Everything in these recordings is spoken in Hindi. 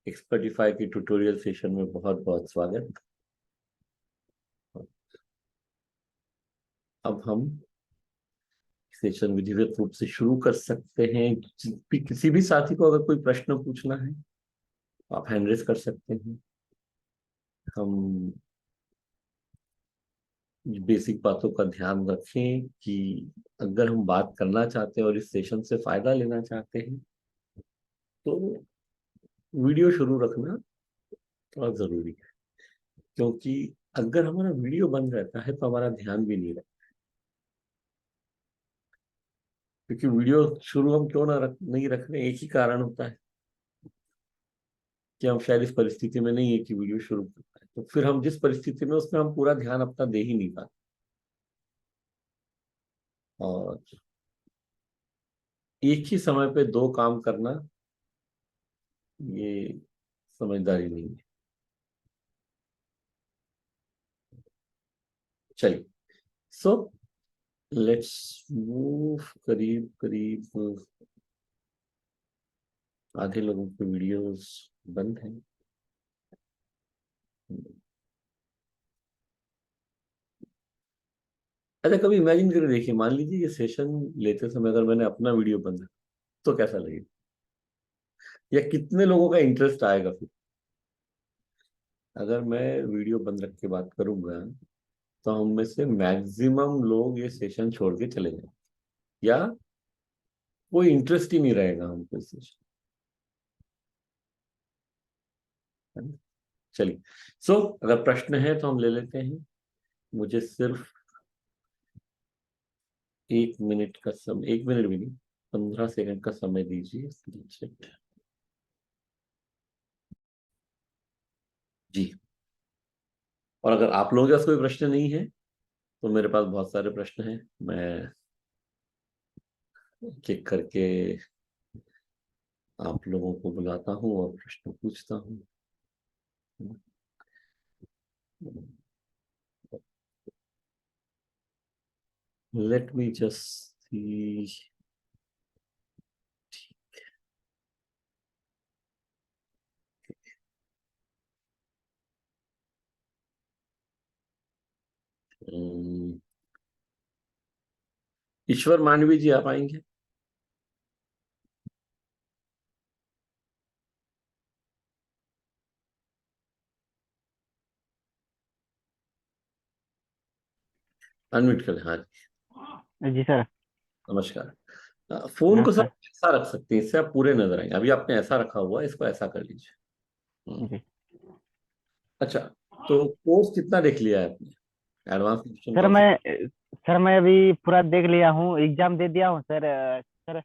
एक्सपर्टिफाई की ट्यूटोरियल सेशन में बहुत बहुत स्वागत। अब हम सेशन विधिवत रूप से शुरू कर सकते हैं। किसी भी साथी को अगर कोई प्रश्न पूछना है तो आप हैंड रेज कर सकते हैं। हम बेसिक बातों का ध्यान रखें कि अगर हम बात करना चाहते हैं और इस सेशन से फायदा लेना चाहते हैं तो वीडियो शुरू रखना थोड़ा जरूरी है, क्योंकि अगर हमारा वीडियो बंद रहता है तो हमारा ध्यान भी नहीं रहता। क्योंकि वीडियो शुरू हम क्यों नहीं रख रहे, एक ही कारण होता है कि हम शायद इस परिस्थिति में नहीं है कि वीडियो शुरू कर पाए। तो फिर हम जिस परिस्थिति में उसमें हम पूरा ध्यान अपना दे ही नहीं पाते। और एक ही समय पे दो काम करना, ये समझदारी नहीं है। चलिए, सो लेट्स मूव। करीब करीब आधे लोगों के वीडियोस बंद हैं। अच्छा, कभी इमेजिन करके देखिए, मान लीजिए ये सेशन लेते समय अगर मैंने अपना वीडियो बंद रखा तो कैसा लगेगा, या कितने लोगों का इंटरेस्ट आएगा फिर। अगर मैं वीडियो बंद रख के बात करूंगा तो हम में से मैक्सिमम लोग ये सेशन छोड़ के चले जाएंगे, या कोई इंटरेस्ट ही नहीं रहेगा हमको इस सेशन, है ना। चलिए, सो अगर प्रश्न है तो हम ले लेते हैं। मुझे सिर्फ 1 मिनट का समय, 1 मिनट भी नहीं, 15 सेकंड का समय दीजिए। जी। और अगर आप लोगों के पास कोई प्रश्न नहीं है तो मेरे पास बहुत सारे प्रश्न हैं। मैं एक करके आप लोगों को बुलाता हूँ और प्रश्न पूछता हूँ। Let me just see. ईश्वर मानवी जी, आप आएंगे? अनम्यूट कर लें। हाँ जी, जी सर। नमस्कार। फोन को सब नमस्कार। ऐसा रख सकते हैं, इससे आप पूरे नजर आएंगे। अभी आपने ऐसा रखा हुआ है, इसको ऐसा कर लीजिए। जी अच्छा, तो कोर्स कितना देख लिया है आपने? एडवांस क्वेश्चन सर, कौन सा? मैं अभी पूरा देख लिया हूँ, एग्जाम दे दिया हूँ सर। सर,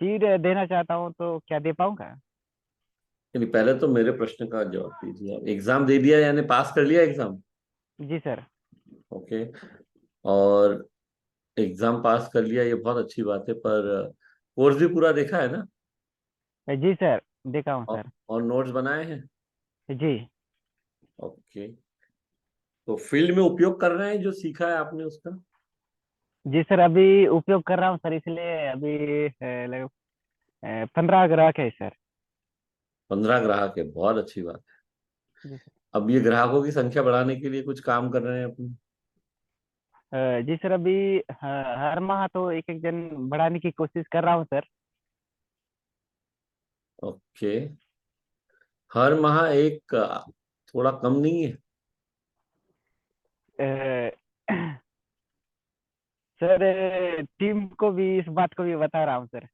फिर देना चाहता हूँ तो क्या दे पाऊंगा? यानी पहले तो मेरे प्रश्न का जवाब दीजिए। आप एग्जाम दे दिया यानी पास कर लिया एग्जाम? जी सर। ओके। और एग्जाम पास कर लिया, ये बहुत अच्छी बात है, पर कोर्स भी पूरा देखा है ना? जी सर, देखा हूँ और, सर। और नोट्स बनाए हैं? जी। ओके। तो फील्ड में उपयोग कर रहे हैं जो सीखा है आपने उसका? जी सर, अभी उपयोग कर रहा हूँ सर, इसलिए अभी लगभग 15 ग्राहक है सर। 15 ग्राहक है, बहुत अच्छी बात है। जी सर। अब ये ग्राहकों की संख्या बढ़ाने के लिए कुछ काम कर रहे हैं अपने? जी सर, अभी हर माह तो एक एक जन बढ़ाने की कोशिश कर रहा हूँ सर। ओके। हर माह एक थोड़ा कम नहीं है? अ, सर, टीम को भी इस बात को भी बता रहा हूँ सर,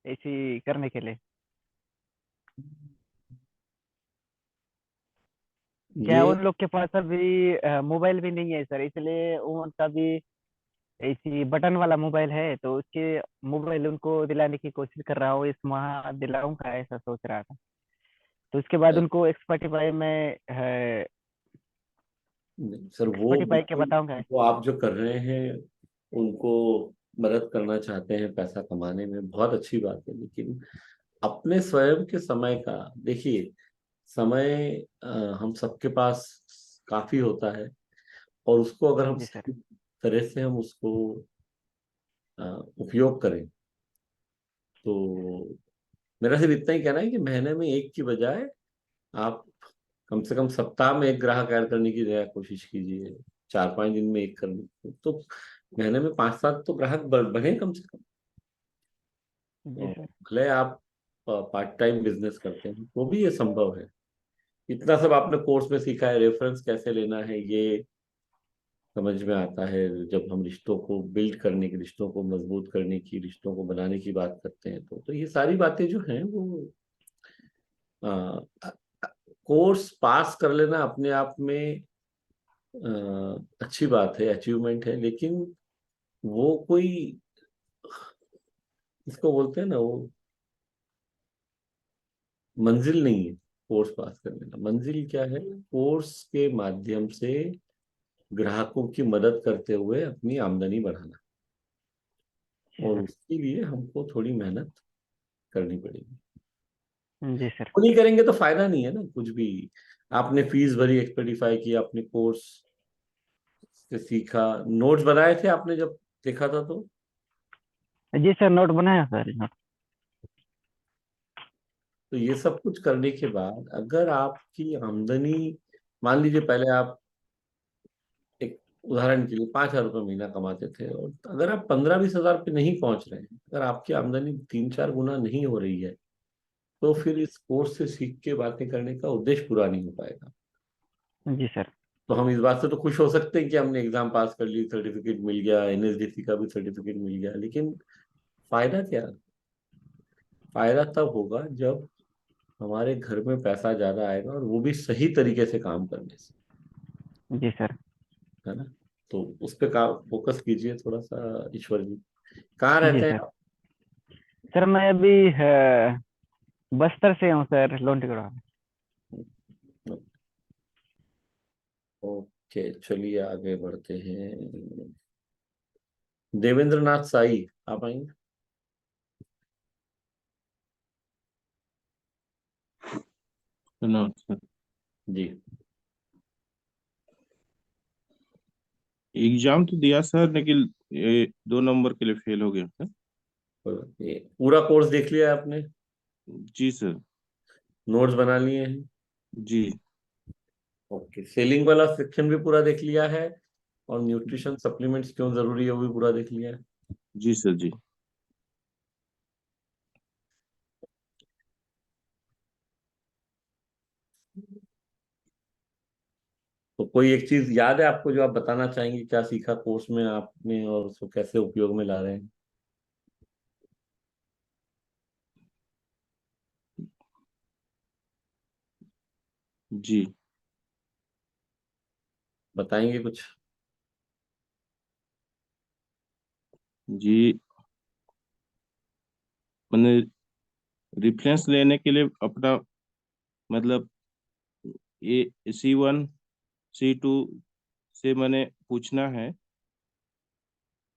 ऐसी करने के लिए। क्या है, ये उन लोग के पास अभी मोबाइल भी नहीं है सर, इसलिए उनका भी ऐसी बटन वाला मोबाइल है, तो उसके मोबाइल उनको दिलाने की कोशिश कर रहा हूँ। इस माह दिलाऊंगा ऐसा सोच रहा था। तो उसके बाद उनको एक्सपर्टिफाई में सर, वो एक्सपर्टिफाई के बिल्कुल, बताऊंगा। वो आप जो कर रहे हैं उनको मदद करना चाहते हैं पैसा कमाने में, बहुत अच्छी बात है। लेकिन अपने स्वयं के समय का देखिए। समय हम सबके पास काफी होता है, और उसको अगर हम जी सर। सही तरह से हम उसको उपयोग करें तो मेरा सिर्फ इतना ही कहना है कि महीने में एक की बजाय आप कम से कम सप्ताह में एक ग्राहक ऐड करने की जगह कोशिश कीजिए 4-5 दिन में एक करने की, तो महीने में 5-7 तो ग्राहक बढ़े कम से कम। जी तो सर। भले आप पार्ट टाइम बिजनेस करते हैं तो भी ये संभव है। इतना सब आपने कोर्स में सीखा है, रेफरेंस कैसे लेना है ये समझ में आता है। जब हम रिश्तों को बिल्ड करने की, रिश्तों को मजबूत करने की, रिश्तों को बनाने की बात करते हैं तो ये सारी बातें जो हैं वो कोर्स पास कर लेना अपने आप में अच्छी बात है, अचीवमेंट है, लेकिन वो कोई, इसको बोलते हैं ना, वो मंजिल नहीं है। कोर्स पास कर लेना मंजिल क्या है? कोर्स के माध्यम से ग्राहकों की मदद करते हुए अपनी आमदनी बढ़ाना, जी और सर। उसके लिए हमको थोड़ी मेहनत करनी पड़ेगी। जी सर। वो नहीं करेंगे तो फायदा नहीं है ना कुछ भी। आपने फीस भरी, एक्सपेडिफाई किया, आपने कोर्स से सीखा, नोट्स बनाए थे आपने जब देखा था तो जी सर, नोट बनाया सर, नोट। ये सब कुछ करने के बाद अगर आपकी आमदनी, मान लीजिए पहले आप, एक उदाहरण के लिए, 5,000 रुपये महीना कमाते थे, और अगर आप 15-20 हजार पे नहीं पहुंच रहे हैं, अगर आपकी आमदनी 3-4 गुना नहीं हो रही है, तो फिर इस कोर्स से सीख के बातें करने का उद्देश्य पूरा नहीं हो पाएगा। जी सर। तो हम इस बात से तो खुश हो सकते हैं कि हमने एग्जाम पास कर ली, सर्टिफिकेट मिल गया, एनएसडीसी का भी सर्टिफिकेट मिल गया, लेकिन फायदा क्या? फायदा तब होगा जब हमारे घर में पैसा ज्यादा आएगा, और वो भी सही तरीके से काम करने से, जी सर। है ना? तो उस पे का फोकस कीजिए थोड़ा सा। ईश्वर जी कहाँ जी रहते हैं सर। आप? सर मैं अभी बस्तर से हूँ सर, लोन। ओके, चलिए आगे बढ़ते हैं। देवेंद्र नाथ साई, आप आएंगे? धन्यवाद सर। जी। एग्जाम तो दिया सर, लेकिन ये 2 नंबर के लिए फेल हो गया सर। ये पूरा कोर्स देख लिया आपने? जी सर। नोट्स बना लिए हैं? जी। ओके, सेलिंग वाला सेक्शन भी पूरा देख लिया है, और न्यूट्रिशन सप्लीमेंट्स क्यों जरूरी है वो भी पूरा देख लिया है? जी सर। जी। तो कोई एक चीज याद है आपको जो आप बताना चाहेंगे, क्या सीखा कोर्स में आपने और उसको कैसे उपयोग में ला रहे हैं? जी। बताएंगे कुछ? जी। मैंने रेफरेंस लेने के लिए अपना, मतलब ये C1 C2 से मैंने पूछना है,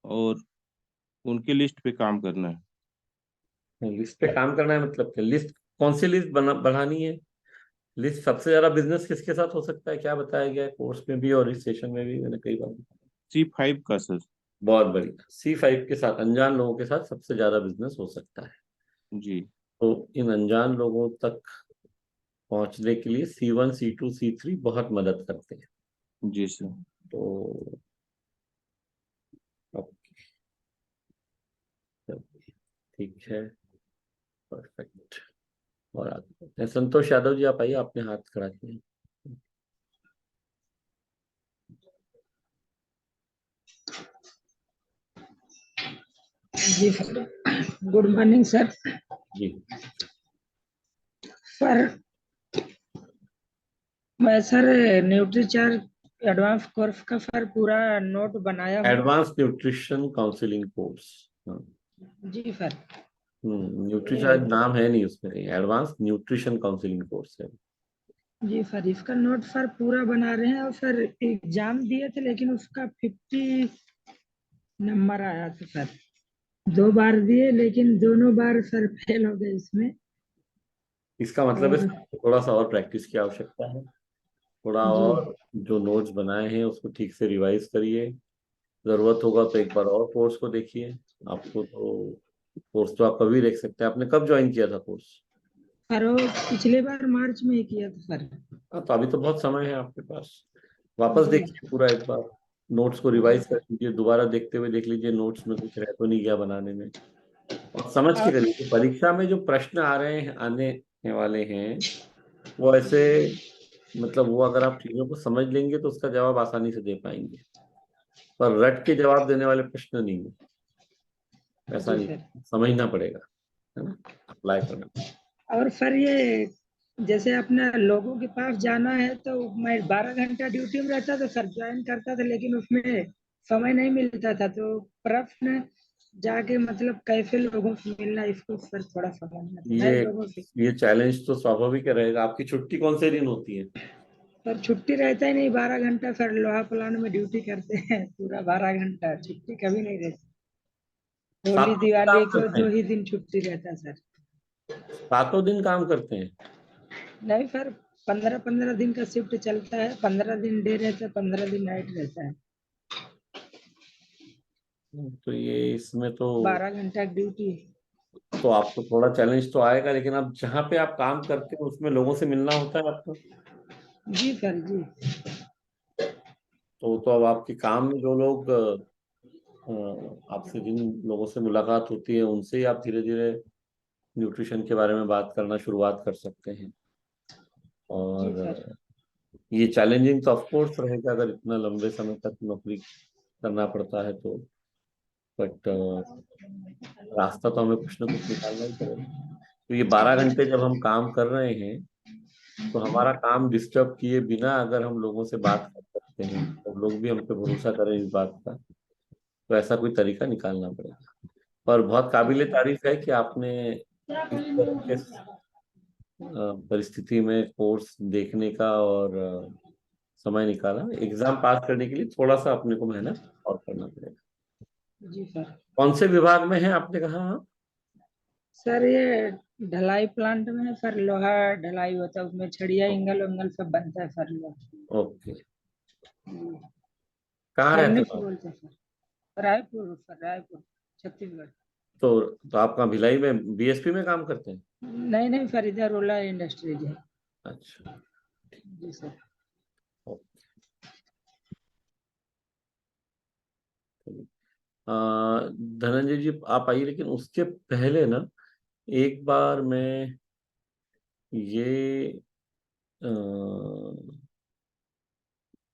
और उनके लिस्ट पे काम करना है। लिस्ट पे काम करना है मतलब क्या? लिस्ट कौन सी लिस्ट बढ़ानी है? लिस्ट सबसे ज्यादा बिजनेस किसके साथ हो सकता है, क्या बताया गया है कोर्स में भी और इस सेशन में भी, मैंने कई बार बताया। C5 का सर। बहुत बढ़िया, C5 के साथ, अनजान लोगों के साथ सबसे ज्यादा बिजनेस हो सकता है। जी। तो इन अनजान लोगों तक पहुंचने के लिए C1 C2 C3 बहुत मदद करते हैं। जी सर। तो अब ठीक है, परफेक्ट। और आगे बढ़ते हैं। संतोष यादव जी, आप आइए, आपने हाथ खड़ा किया। जी सर, गुड मॉर्निंग सर। जी। सर मैं सर न्यूट्रीचार्ज एडवांस कोर्स का सर पूरा नोट बनाया हूँ। Advance nutrition counselling course. हाँ। जी सर। न्यूट्रीचार्ज नाम है नहीं उसमें, एडवांस न्यूट्रिशन काउंसलिंग कोर्स है। जी सर, इसका नोट सर पूरा बना रहे हैं, और सर एग्जाम दिए थे लेकिन उसका 50 नंबर आया था सर। 2 बार दिए लेकिन दोनों बार सर फेल हो गए इसमें। इसका मतलब है और थोड़ा सा और प्रैक्टिस की आवश्यकता है। थोड़ा जी और जो नोट्स बनाए हैं उसको ठीक से रिवाइज करिए। जरूरत होगा तो एक बार और कोर्स को देखिए। आपको तो कोर्स तो आप कभी देख सकते हैं। आपने कब ज्वाइन किया था कोर्स? सर वो पिछले बार मार्च में ही किया था सर। हाँ, तो अभी तो बहुत समय है आपके पास। वापस जी देखिए पूरा एक बार, नोट्स को रिवाइज कर लीजिए, दोबारा देखते हुए देख लीजिए नोट्स में कुछ रह तो नहीं गया बनाने में, और समझ के और करिए। परीक्षा में जो प्रश्न आ रहे हैं, आने वाले हैं, वो ऐसे, मतलब वो अगर आप चीजों को समझ लेंगे तो उसका जवाब आसानी से दे पाएंगे, पर रट के जवाब देने वाले प्रश्न नहीं है। ऐसा जी नहीं, सर। समझना पड़ेगा, है ना, अप्लाई करना। और सर ये जैसे अपना लोगों के पास जाना है तो मैं 12 घंटा ड्यूटी में रहता था सर, ज्वाइन करता था, लेकिन उसमें समय नहीं मिलता था, तो प्रश्न जाके मतलब कैसे लोगों से मिलना, इसको सर थोड़ा समझना था नए ये लोगों से। ये चैलेंज तो स्वाभाविक रहेगा। आपकी छुट्टी कौन से दिन होती है? सर छुट्टी रहता ही नहीं, 12 घंटा सर लोहा प्लांट में ड्यूटी करते हैं, पूरा 12 घंटा छुट्टी कभी नहीं रहती। होली सातों दिन दिवाली काम को करते 2 ही हैं? दिन छुट्टी रहता है सर। सातों दिन काम करते हैं? नहीं सर, 15-15 दिन का शिफ्ट चलता है, 15 दिन डे रहता है, 15 दिन नाइट रहता है। तो ये इसमें तो 12 घंटा ड्यूटी। आपको थोड़ा चैलेंज तो आएगा, लेकिन अब जहाँ पे आप काम करते हैं उसमें लोगों से मिलना होता है आपको। जी सर जी। तो अब आपके काम में जो लोग आपसे जिन लोगों से मुलाकात होती है, उनसे ही आप धीरे धीरे न्यूट्रिशन के बारे में बात करना शुरुआत कर सकते हैं। जी और सर। ये चैलेंजिंग तो ऑफ कोर्स रहेगा अगर इतना लंबे समय तक नौकरी करना पड़ता है तो, बट रास्ता तो हमें कुछ ना कुछ निकालना ही पड़ेगा। तो ये 12 घंटे जब हम काम कर रहे हैं, तो हमारा काम डिस्टर्ब किए बिना अगर हम लोगों से बात कर सकते हैं और लोग भी हम पे भरोसा करें इस बात का, तो ऐसा कोई तरीका निकालना पड़ेगा। पर बहुत काबिले तारीफ है कि आपने इस तरह के परिस्थिति में कोर्स देखने का और समय निकाला। एग्जाम पास करने के लिए थोड़ा सा अपने को मेहनत और करना पड़ेगा। जी सर। कौन से विभाग में है आपने कहा? हाँ? सर ये ढलाई प्लांट में है सर, लोहा ढलाई होता है, उसमें छड़िया इंगल उंगल सब बनता है सर लोहा। ओके। कहाँ रहते फर्नेस हो आप? बोलते हैं सर, रायपुर सर, रायपुर छत्तीसगढ़। तो आप कहाँ भिलाई में बीएसपी में काम करते हैं? नहीं नहीं सर, इधर रोला इंडस्ट्रीज है। अच्छा। जी सर। ओके। धनंजय जी आप आइए, लेकिन उसके पहले ना एक बार मैं ये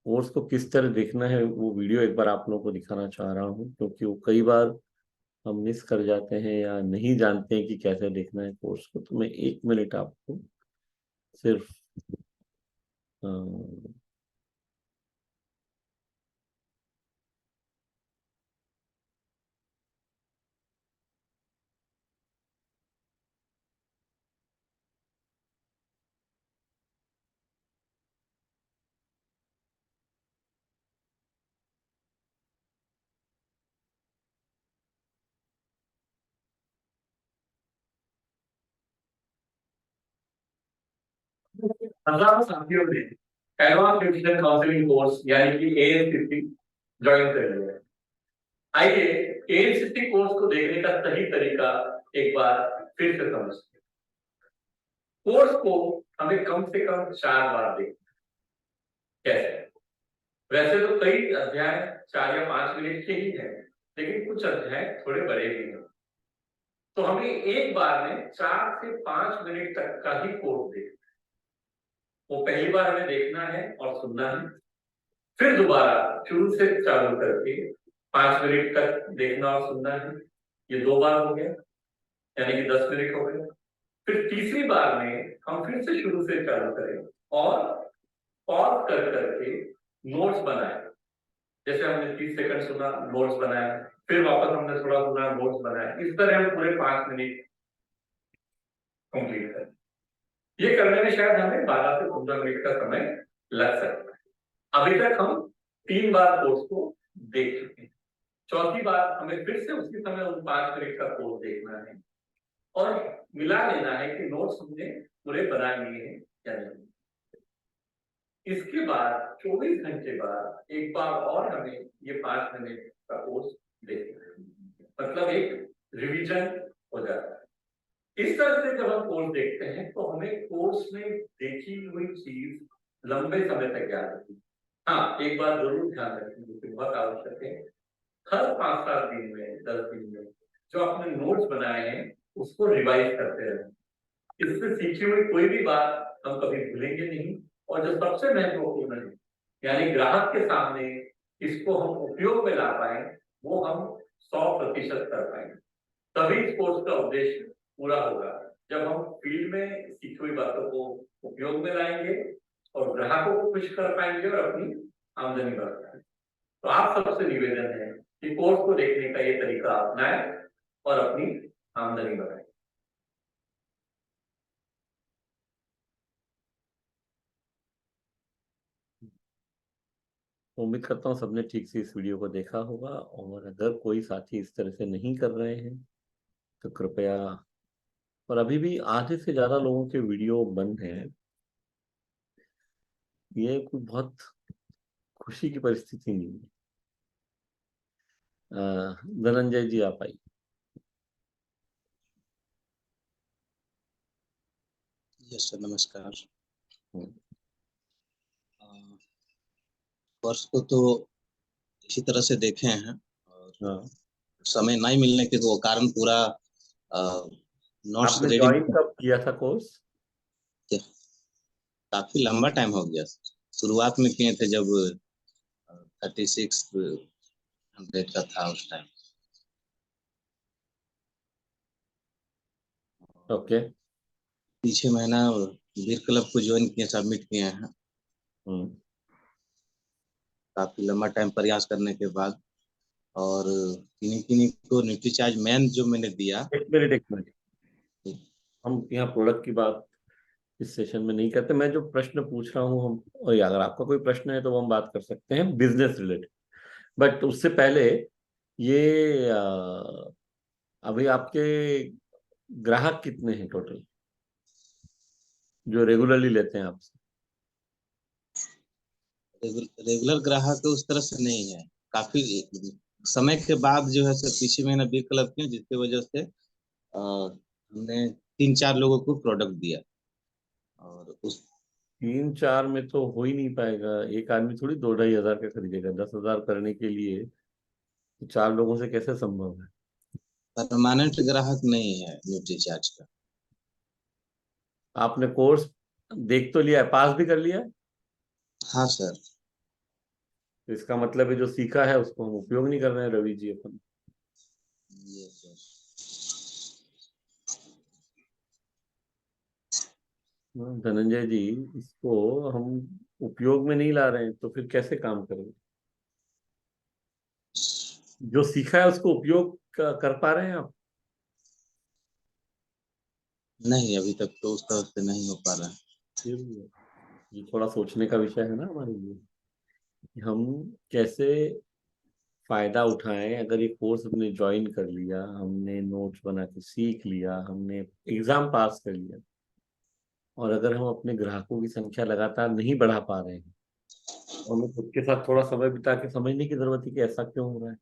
कोर्स को किस तरह देखना है वो वीडियो एक बार आप लोगों को दिखाना चाह रहा हूँ, क्योंकि वो कई बार हम मिस कर जाते हैं या नहीं जानते हैं कि कैसे देखना है कोर्स को। तो मैं 1 मिनट आपको सिर्फ अ, हजारों साथियों ने एडवांस न्यूट्रिशन काउंसलिंग कोर्स यानी कि एएनसीसी ज्वाइन कर लिया है। आइए एएनसीसी कोर्स को देखने का सही तरीका एक बार फिर से समझते हैं। कोर्स को हमें कम से कम 4 बार देखना। कैसे? वैसे तो कई अध्याय 4 या 5 मिनट के ही हैं, लेकिन कुछ अध्याय थोड़े बड़े भी हैं। तो हमें एक बार में 4 से 5 मिनट तक का ही कोर्स देखना है। वो पहली बार हमें देखना है और सुनना है, फिर दोबारा शुरू से चालू करके 5 मिनट तक देखना और सुनना है। ये 2 बार हो गया, यानी कि 10 मिनट हो गए। फिर तीसरी बार में हम फिर से शुरू से चालू करें और पॉज कर करके नोट्स बनाए। जैसे हमने 30 सेकंड सुना, नोट्स बनाया, फिर वापस हमने थोड़ा सुना, नोट्स बनाया। इस तरह हम पूरे 5 मिनट कंप्लीट करें। ये करने में शायद हमें 12 से 15 मिनट का समय लग सकता है। अभी तक हम 3 बार कोर्स को देख चुके हैं। चौथी बार हमें फिर से उसी समय उन 5 मिनट का कोर्स देखना है और मिला लेना है कि नोट्स हमने पूरे बना लिए हैं या नहीं। इसके बाद 24 घंटे बाद एक बार और हमें ये 5 मिनट का कोर्स देखना है, मतलब एक रिवीजन हो जाता है। इस तरह से जब हम कोर्स देखते हैं तो हमें कोर्स में देखी हुई चीज लंबे समय तक याद रहती है। हाँ, एक बात जरूर ध्यान रखें जो कि बहुत आवश्यक है, हर 5-7 दिन में, 10 दिन में जो आपने नोट्स बनाए हैं उसको रिवाइज करते रहें। इससे सीखी हुई कोई भी बात हम कभी भूलेंगे नहीं। और जो सबसे महत्वपूर्ण है, यानी ग्राहक के सामने इसको हम उपयोग में ला पाए, वो हम 100% कर पाएंगे। तभी इस कोर्स का उद्देश्य पूरा होगा, जब हम फील्ड में सीखी हुई बातों को उपयोग में लाएंगे और ग्राहकों को खुश कर पाएंगे और अपनी आमदनी बढ़ा पाएंगे। तो आप सबसे निवेदन है कि कोर्स को देखने का ये तरीका अपनाएं और अपनी आमदनी बढ़ाएं। उम्मीद करता हूँ सबने ठीक से इस वीडियो को देखा होगा, और अगर कोई साथी इस तरह से नहीं कर रहे हैं तो कृपया, और अभी भी आधे से ज्यादा लोगों के वीडियो बंद हैं, ये कोई बहुत खुशी की परिस्थिति नहीं है। धनंजय जी आप आइए। यस सर, नमस्कार। हम्म। कोर्स को तो इसी तरह से देखे हैं, और हाँ, समय नहीं मिलने के वो कारण पूरा नोट्स आपने रेडी। ज्वाइन कब किया था कोर्स? काफी लंबा टाइम हो गया। शुरुआत में किए थे जब 3600 का था उस टाइम। ओके। पीछे महीना वीर क्लब को ज्वाइन किए, सबमिट किए हैं। हम्म। काफी लंबा टाइम प्रयास करने के बाद, और किन्हीं किन्हीं को न्यूट्रीचार्ज मैन जो मैंने दिया। एक मिनट, हम यहाँ प्रोडक्ट की बात इस सेशन में नहीं करते। मैं जो प्रश्न पूछ रहा हूँ हम, और अगर आपका कोई प्रश्न है तो वो हम बात कर सकते हैं बिजनेस रिलेटेड। बट उससे पहले ये अभी आपके ग्राहक कितने हैं टोटल जो रेगुलरली लेते हैं आपसे? रेगुलर ग्राहक उस तरह से नहीं है। काफी समय के बाद जो है सर पीछे महीना बी क्लब किया, जिसकी वजह से हमने 3-4 लोगों को प्रोडक्ट दिया। और उस 3-4 में तो हो ही नहीं पाएगा। एक आदमी थोड़ी 2-2.5 हजार का खरीदेगा 10,000 करने के लिए, तो 4 लोगों से कैसे संभव है? परमानेंट ग्राहक नहीं है न्यूट्रीचार्ज का। आपने कोर्स देख तो लिया है, पास भी कर लिया है, हाँ सर। तो इसका मतलब है जो सीखा है उसको हम उपयोग नहीं कर रहे हैं रवि जी अपन। ये सर धनंजय जी, इसको हम उपयोग में नहीं ला रहे हैं तो फिर कैसे काम करेंगे? जो सीखा है उसको उपयोग कर पा रहे हैं आप? नहीं, अभी तक तो उस तरह से नहीं हो पा रहा है। फिर ये थोड़ा सोचने का विषय है ना हमारे लिए कि हम कैसे फायदा उठाएं। अगर ये कोर्स हमने ज्वाइन कर लिया, हमने नोट्स बना के सीख लिया, हमने एग्जाम पास कर लिया, और अगर हम अपने ग्राहकों की संख्या लगातार नहीं बढ़ा पा रहे हैं, और हमें खुद के साथ थोड़ा समय बिता के समझने की जरूरत है कि ऐसा क्यों हो रहा है।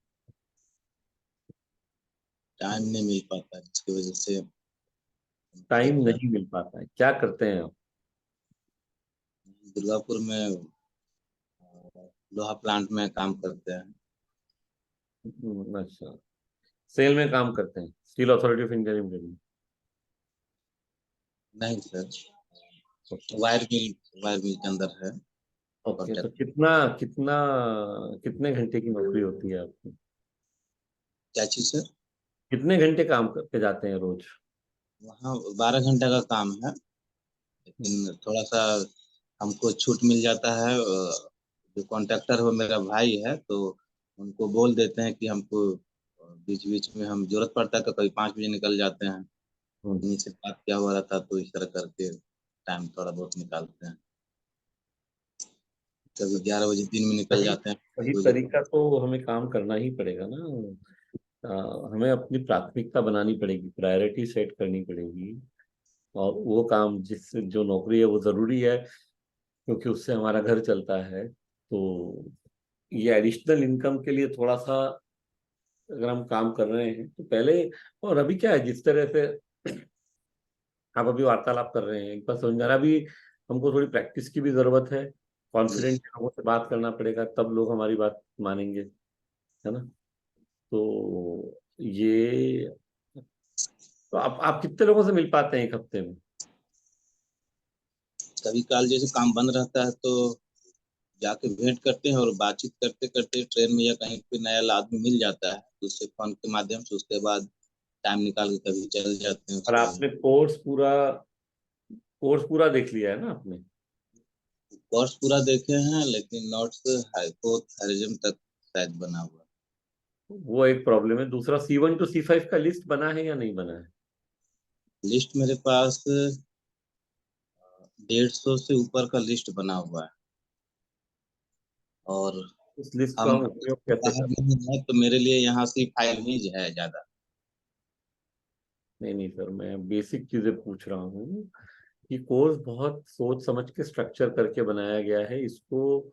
टाइम नहीं मिल पाता, जिसकी वजह से टाइम नहीं मिल पाता है, क्या करते हैं आप? दुर्गापुर में लोहा प्लांट में काम करते हैं। अच्छा, सेल में काम करते हैं, steel authority of India limited में? नहीं सर, वायर मिल के अंदर है। ओके, तो कॉन्ट्रैक्ट। कितना कितना कितने घंटे की नौकरी होती है आपकी? क्या चीज सर? कितने घंटे काम करके जाते हैं रोज? वहाँ 12 घंटा का काम है, लेकिन थोड़ा सा हमको छूट मिल जाता है। जो कॉन्ट्रैक्टर वो मेरा भाई है, तो उनको बोल देते हैं कि हमको बीच बीच में हम जरूरत पड़ता है तो कभी 5 बजे निकल जाते हैं। हम्म। इन्हीं से बात क्या हुआ रहता, तो इस तरह करके टाइम थोड़ा बहुत निकालते हैं। कभी 11 बजे दिन में निकल सही जाते हैं, सही 2 बजे। तरीका तो हमें काम करना ही पड़ेगा ना। हमें अपनी प्राथमिकता बनानी पड़ेगी, प्रायोरिटी सेट करनी पड़ेगी, और वो काम जिस जो नौकरी है वो जरूरी है क्योंकि उससे हमारा घर चलता है। तो ये एडिशनल इनकम के लिए थोड़ा सा अगर हम काम कर रहे हैं तो पहले, और अभी क्या है जिस तरह से आप अभी वार्तालाप कर रहे हैं, एक बार समझ आ रहा है। अभी हमको थोड़ी प्रैक्टिस की भी जरूरत है, कॉन्फिडेंट लोगों से बात करना पड़ेगा, तब लोग हमारी बात मानेंगे, है ना। तो ये, तो आप कितने लोगों से मिल पाते हैं एक हफ्ते में? कभी काल जैसे काम बंद रहता है तो जाके भेंट करते हैं, और बातचीत करते करते ट्रेन में या कहीं पे नया आदमी मिल जाता है तो उससे फोन के माध्यम से उसके बाद टाइम निकाल के कभी चल जाते हैं और उसके आपने कोर्स पूरा देख लिया है ना आपने? कोर्स पूरा देखे हैं, लेकिन नोट्स हाईकोर्ट हरिजन तक शायद बना हुआ है। वो एक प्रॉब्लम है। दूसरा, C1 to C5 का लिस्ट बना है या नहीं बना है? लिस्ट मेरे पास 150 से ऊपर का लिस्ट बना हुआ है, और उस लिस्ट का हम हम उपयोग कैसे बाहर कर? नहीं है तो मेरे लिए यहाँ की फाइल ही है ज्यादा। नहीं नहीं सर, मैं बेसिक चीजें पूछ रहा हूँ कि कोर्स बहुत सोच समझ के स्ट्रक्चर करके बनाया गया है। इसको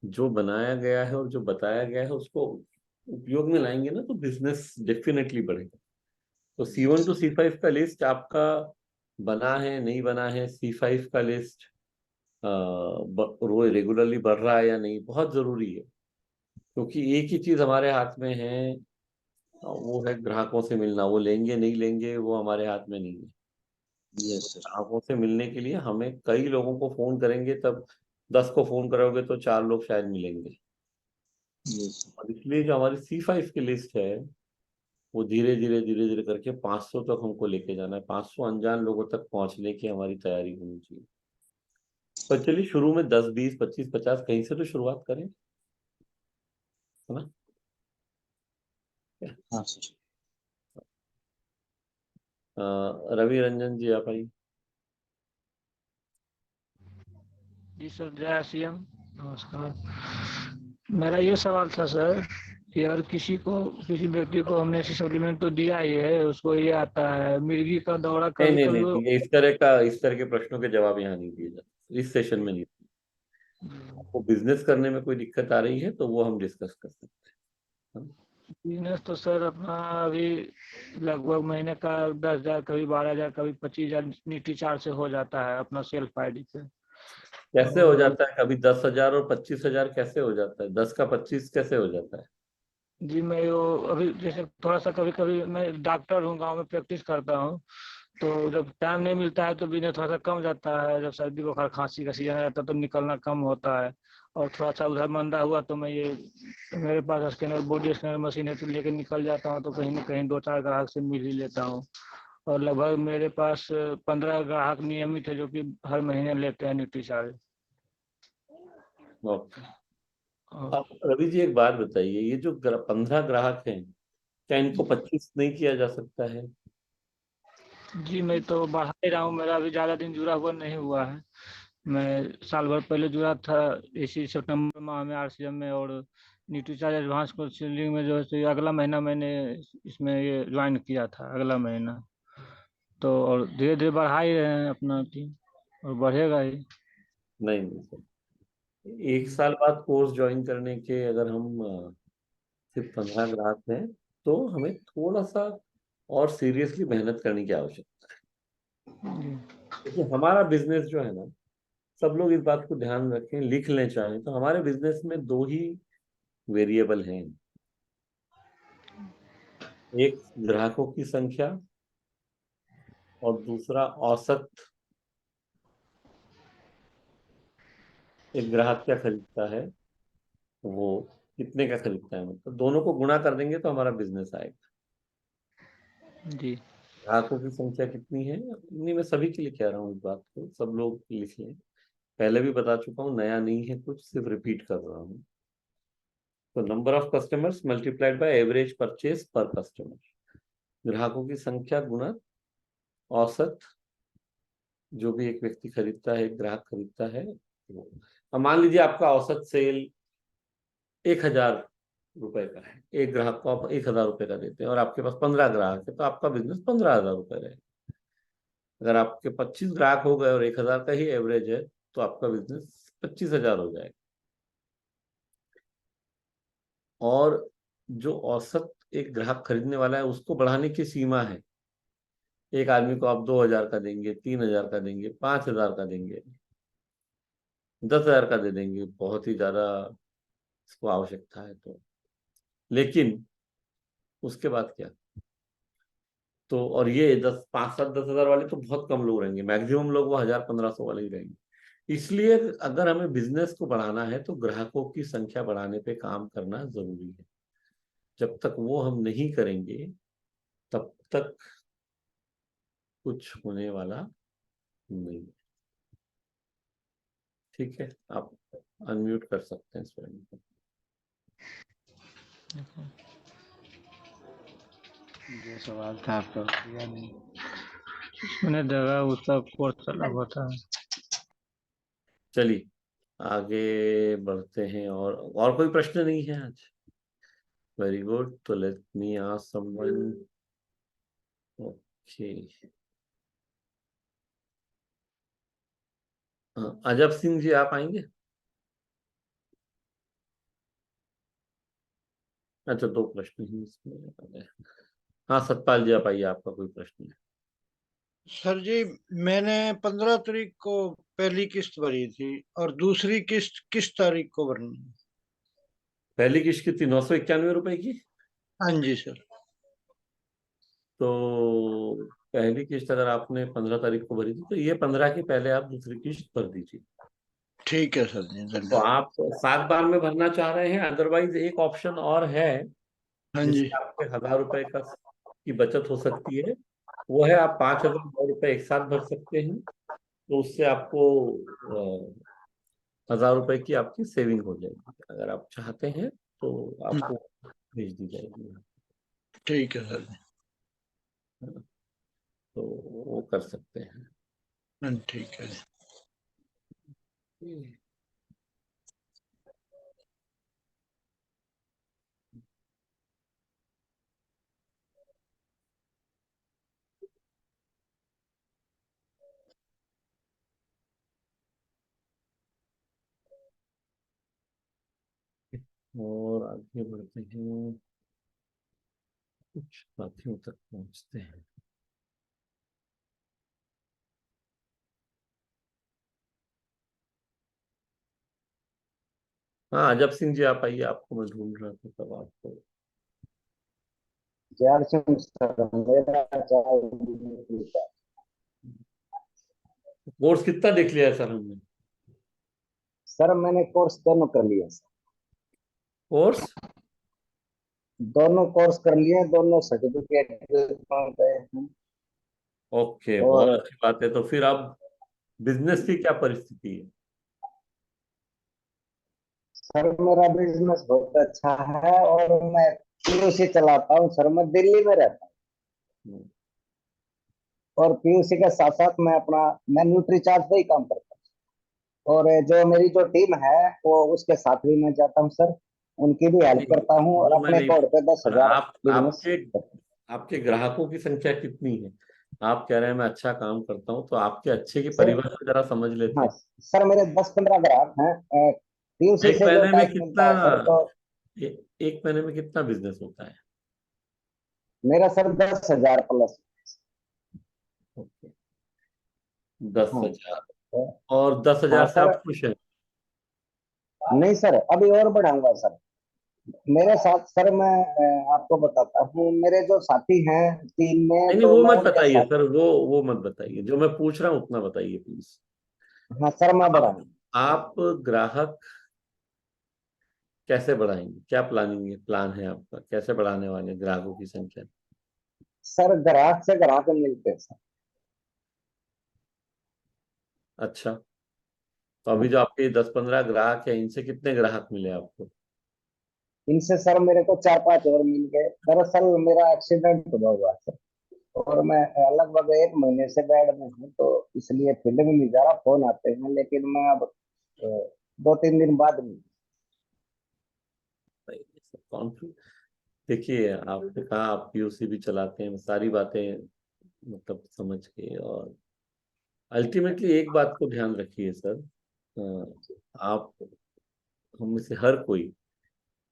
जो बनाया गया है और जो बताया गया है उसको उपयोग में लाएंगे ना, तो बिजनेस डेफिनेटली बढ़ेगा। तो C1 to C5 का लिस्ट आपका बना है नहीं बना है, C5 का लिस्ट रोज रेगुलरली बढ़ रहा है या नहीं, बहुत जरूरी है। क्योंकि एक ही चीज हमारे हाथ में है, वो है ग्राहकों से मिलना। वो लेंगे नहीं लेंगे वो हमारे हाथ में नहीं है। तो यस सर। ग्राहकों से मिलने के लिए हमें कई लोगों को फोन करेंगे, तब 10 को फोन करोगे तो 4 लोग शायद मिलेंगे। यस। और इसलिए जो हमारी C5 की लिस्ट है, वो धीरे धीरे धीरे धीरे करके 500 तक हमको लेके जाना है। 500 अनजान लोगों तक पहुंचने की हमारी तैयारी होनी चाहिए। पर चलिए शुरू में 10 20 25 50 कहीं से तो शुरुआत करें, है ना। हाँ सर। रवि रंजन जी आप आइए। जी सर, जय सीएम, नमस्कार। मेरा ये सवाल था सर कि अगर किसी व्यक्ति को हमने ऐसी सप्लीमेंट तो दिया ही है, उसको ये आता है मिर्गी का दौरा, नहीं कभी नहीं कभी वो। नहीं, इस तरह के प्रश्नों के जवाब यहाँ नहीं दिए जाते इस सेशन में। नहीं, आपको बिजनेस करने में कोई दिक्कत आ रही है तो वो हम डिस्कस कर सकते हैं। बिजनेस तो सर अपना अभी लगभग महीने का 10,000, कभी 12,000, कभी 25,000 निफ्टी चार्ट से हो जाता है अपना सेल्फ आईडी पे। कैसे हो और जाता है? कभी 10,000 और 25,000 कैसे हो जाता है? 10 का 25 कैसे हो जाता है? जी, मैं वो अभी जैसे थोड़ा सा कभी कभी मैं डॉक्टर हूँ, गांव में प्रैक्टिस करता हूँ, तो जब टाइम नहीं मिलता है तो बिजनेस थोड़ा सा कम जाता है। जब सर्दी बुखार खांसी का सीजन रहता है तो निकलना कम होता है। और थोड़ा सा उधर मंदा हुआ तो मैं ये, मेरे पास स्कैनर, बॉडी स्कैनर मशीन है, तो लेके निकल जाता हूँ, तो कहीं ना कहीं 2-4 ग्राहक से मिल ही लेता हूँ। और लगभग मेरे पास 15 ग्राहक नियमित है जो कि हर महीने लेते हैं न्यूट्री चार्ज। ओके। आप रवि जी एक बात बताइए, ये जो 15 ग्राहक हैं, क्या इनको 25 नहीं किया जा सकता है? जी, मैं तो बढ़ा ही रहा हूँ, मेरा अभी ज़्यादा दिन जुड़ा हुआ नहीं हुआ है। मैं साल भर पहले जुड़ा था इसी सितंबर माह में आरसीएम में, और न्यूट्रीचार्ज एडवांस काउंसलिंग में जो है सो अगला महीना मैंने इसमें ये ज्वाइन किया था, अगला महीना। तो और धीरे धीरे बढ़ा ही रहे हैं अपना टीम, और बढ़ेगा ही। नहीं नहीं सर, एक साल बाद कोर्स ज्वाइन करने के अगर हम सिर्फ 15 ग्राहक हैं, तो हमें थोड़ा सा और सीरियसली मेहनत करने की आवश्यकता जी। है। क्योंकि हमारा बिजनेस जो है ना, सब लोग इस बात को ध्यान रखें, लिख लें चाहें तो, हमारे बिजनेस में दो ही वेरिएबल हैं। एक ग्राहकों की संख्या, और दूसरा औसत, एक ग्राहक क्या खरीदता है, वो कितने का खरीदता है, मतलब दोनों को गुणा कर देंगे तो हमारा बिजनेस आएगा। जी। ग्राहकों की संख्या कितनी है, नहीं मैं सभी के लिए कह रहा हूँ, इस बात को सब लोग लिख लें। पहले भी बता चुका हूँ, नया नहीं है कुछ, सिर्फ रिपीट कर रहा हूँ। तो number of customers multiplied by average purchase पर कस्टमर। ग्राहकों की संख्या गुना औसत, जो भी एक व्यक्ति खरीदता है, एक ग्राहक खरीदता है वो। अब मान लीजिए आपका औसत सेल 1,000 रुपए का है, एक ग्राहक को आप 1,000 रुपए का देते हैं, और आपके पास 15 ग्राहक है, तो आपका बिजनेस 15,000 रुपए रहेगा। अगर आपके 25 ग्राहक हो गए और 1,000 का ही एवरेज है, तो आपका बिजनेस 25,000 हो जाएगा। और जो औसत एक ग्राहक खरीदने वाला है, उसको बढ़ाने की सीमा है। एक आदमी को आप 2,000 का देंगे, 3,000 का देंगे, 5,000 का देंगे, 10,000 का दे देंगे, बहुत ही ज्यादा इसको आवश्यकता है तो। लेकिन उसके बाद क्या? तो और ये 5-7-10,000 वाले तो बहुत कम लोग रहेंगे, मैक्सिमम लोग वो 1,000-1,500 वाले ही रहेंगे। इसलिए अगर हमें बिजनेस को बढ़ाना है तो ग्राहकों की संख्या बढ़ाने पे काम करना जरूरी है। जब तक वो हम नहीं करेंगे तब तक कुछ होने वाला नहीं है। ठीक है, आप अनम्यूट कर सकते हैं स्वयं को। जो सवाल था आपका दिया नहीं। मैंने जगह उसका कोर्स चला हुआ था। चलिए आगे बढ़ते हैं। और कोई प्रश्न नहीं है आज? Very good. तो let me ask someone. Okay, Ajab Singh जी आप आएंगे? अच्छा, 2 प्रश्न ही इसमें। हाँ सतपाल जी आप आइए, आपका कोई प्रश्न है? सर जी, मैंने 15 तारीख को पहली किस्त भरी थी और दूसरी किस्त किस तारीख को भरनी है? पहली किस्त कितनी, 991 रुपए की? हाँ जी सर। तो पहली किस्त अगर आपने 15 तारीख को भरी थी तो ये 15 के पहले आप दूसरी किस्त भर दीजिए। ठीक है सर जी, तो धन्यवाद। आप 7 बार में भरना चाह रहे हैं? अदरवाइज एक ऑप्शन और है हाँ जी। जिससे आपके 1,000 रुपए का की बचत हो सकती है। वो है आप 5,000 रुपए एक साथ भर सकते हैं। तो उससे आपको 1,000 रुपए की आपकी सेविंग हो जाएगी। अगर आप चाहते हैं तो आपको भेज दी जाएगी। ठीक है सर जी। तो वो कर सकते हैं। हाँ, ठीक है जी। और आगे बढ़ते हैं, कुछ साथियों तक पहुंचते हैं। हाँ अजब सिंह जी आप आइए, आपको मैं ढूंढ रहा था तब आपको। कोर्स कितना देख लिया है सर हमने? सर मैंने कोर्स दोनों कर लिए सर। कोर्स दोनों कोर्स कर लिए, दोनों सर्टिफिकेट गए हैं। ओके, बहुत और अच्छी बात है। तो फिर अब बिजनेस की क्या परिस्थिति है? सर मेरा बिजनेस बहुत अच्छा है और मैं पीयूसी चलाता हूँ सर। मैं दिल्ली में रहता हम्म, हूँ और पीयूसी के साथ साथ मैं न्यूट्री चार्ज पे ही काम करता हूँ। और जो मेरी जो टीम है वो उसके साथ भी मैं जाता हूँ सर, उनकी भी हेल्प नहीं, करता हूँ और वो मैं अपने नहीं कोड पे पर 10,000 आप बिजनेस। आपके ग्राहकों की संख्या कितनी है? आप कह रहे हैं मैं अच्छा काम करता हूँ, तो आपके अच्छे की सर परिभाषा जरा समझ लेते हाँ हैं। सर, मेरे 10-15 ग्राहक हैं। पीयूसी एक से जो महीने में टाइप कितना मिलता है सर, तो एक महीने में कितना बिजनेस होता है? मेरा सर 10,000 प्लस। ओके, 10,000। हाँ। और 10,000 हाँ से सर। आप खुश हैं? नहीं सर, अभी और बढ़ाऊंगा सर। मेरे साथ सर मैं आपको बताता हूँ, मेरे जो साथी हैं टीम में, नहीं नहीं, तो वो मैं मत उनके बताइए साथ। सर, वो मत बताइए। जो मैं पूछ रहा हूँ उतना बताइए प्लीज। हाँ सर, मैं आप बढ़ाऊंगा। आप ग्राहक कैसे बढ़ाएंगे? क्या प्लान है आपका? कैसे बढ़ाने वाले हैं ग्राहकों की संख्या? सर ग्राहक से ग्राहक मिलते हैं सर। अच्छा, तो अभी जो आपके 10-15 ग्राहक है, इनसे कितने ग्राहक मिले आपको? इनसे सर मेरे को 4-5 और मिल गए। दरअसल मेरा एक्सीडेंट हुआ सर, और मैं लगभग 1 महीने से बेड में हूँ, तो इसलिए फील्ड में नहीं जा रहा। फोन आते हैं लेकिन मैं अब 2-3 दिन बाद नहीं। कॉन्फ्लिक्ट, देखिए आपने कहा आप पीयूसी भी चलाते हैं, सारी बातें मतलब समझ के। और अल्टीमेटली एक बात को ध्यान रखिए सर, आप हम में से हर कोई,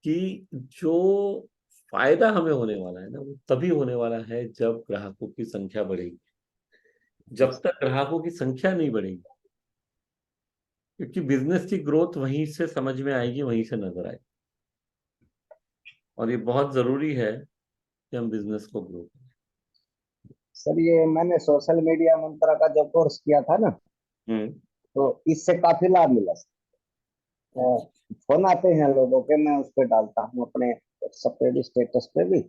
कि जो फायदा हमें होने वाला है ना, वो तभी होने वाला है जब ग्राहकों की संख्या बढ़ेगी। जब तक ग्राहकों की संख्या नहीं बढ़ेगी, क्योंकि बिजनेस की ग्रोथ वहीं से समझ में आएगी, वहीं से नजर आएगी। और ये बहुत जरूरी है कि हम बिजनेस को ग्रो करें। सर ये मैंने सोशल मीडिया मंत्रा का जो कोर्स किया था ना, हम्म। तो इससे काफी लाभ मिला सर। फोन आते हैं लोगों के, मैं उस पर डालता हूँ अपने सब पे भी, स्टेटस पे भी।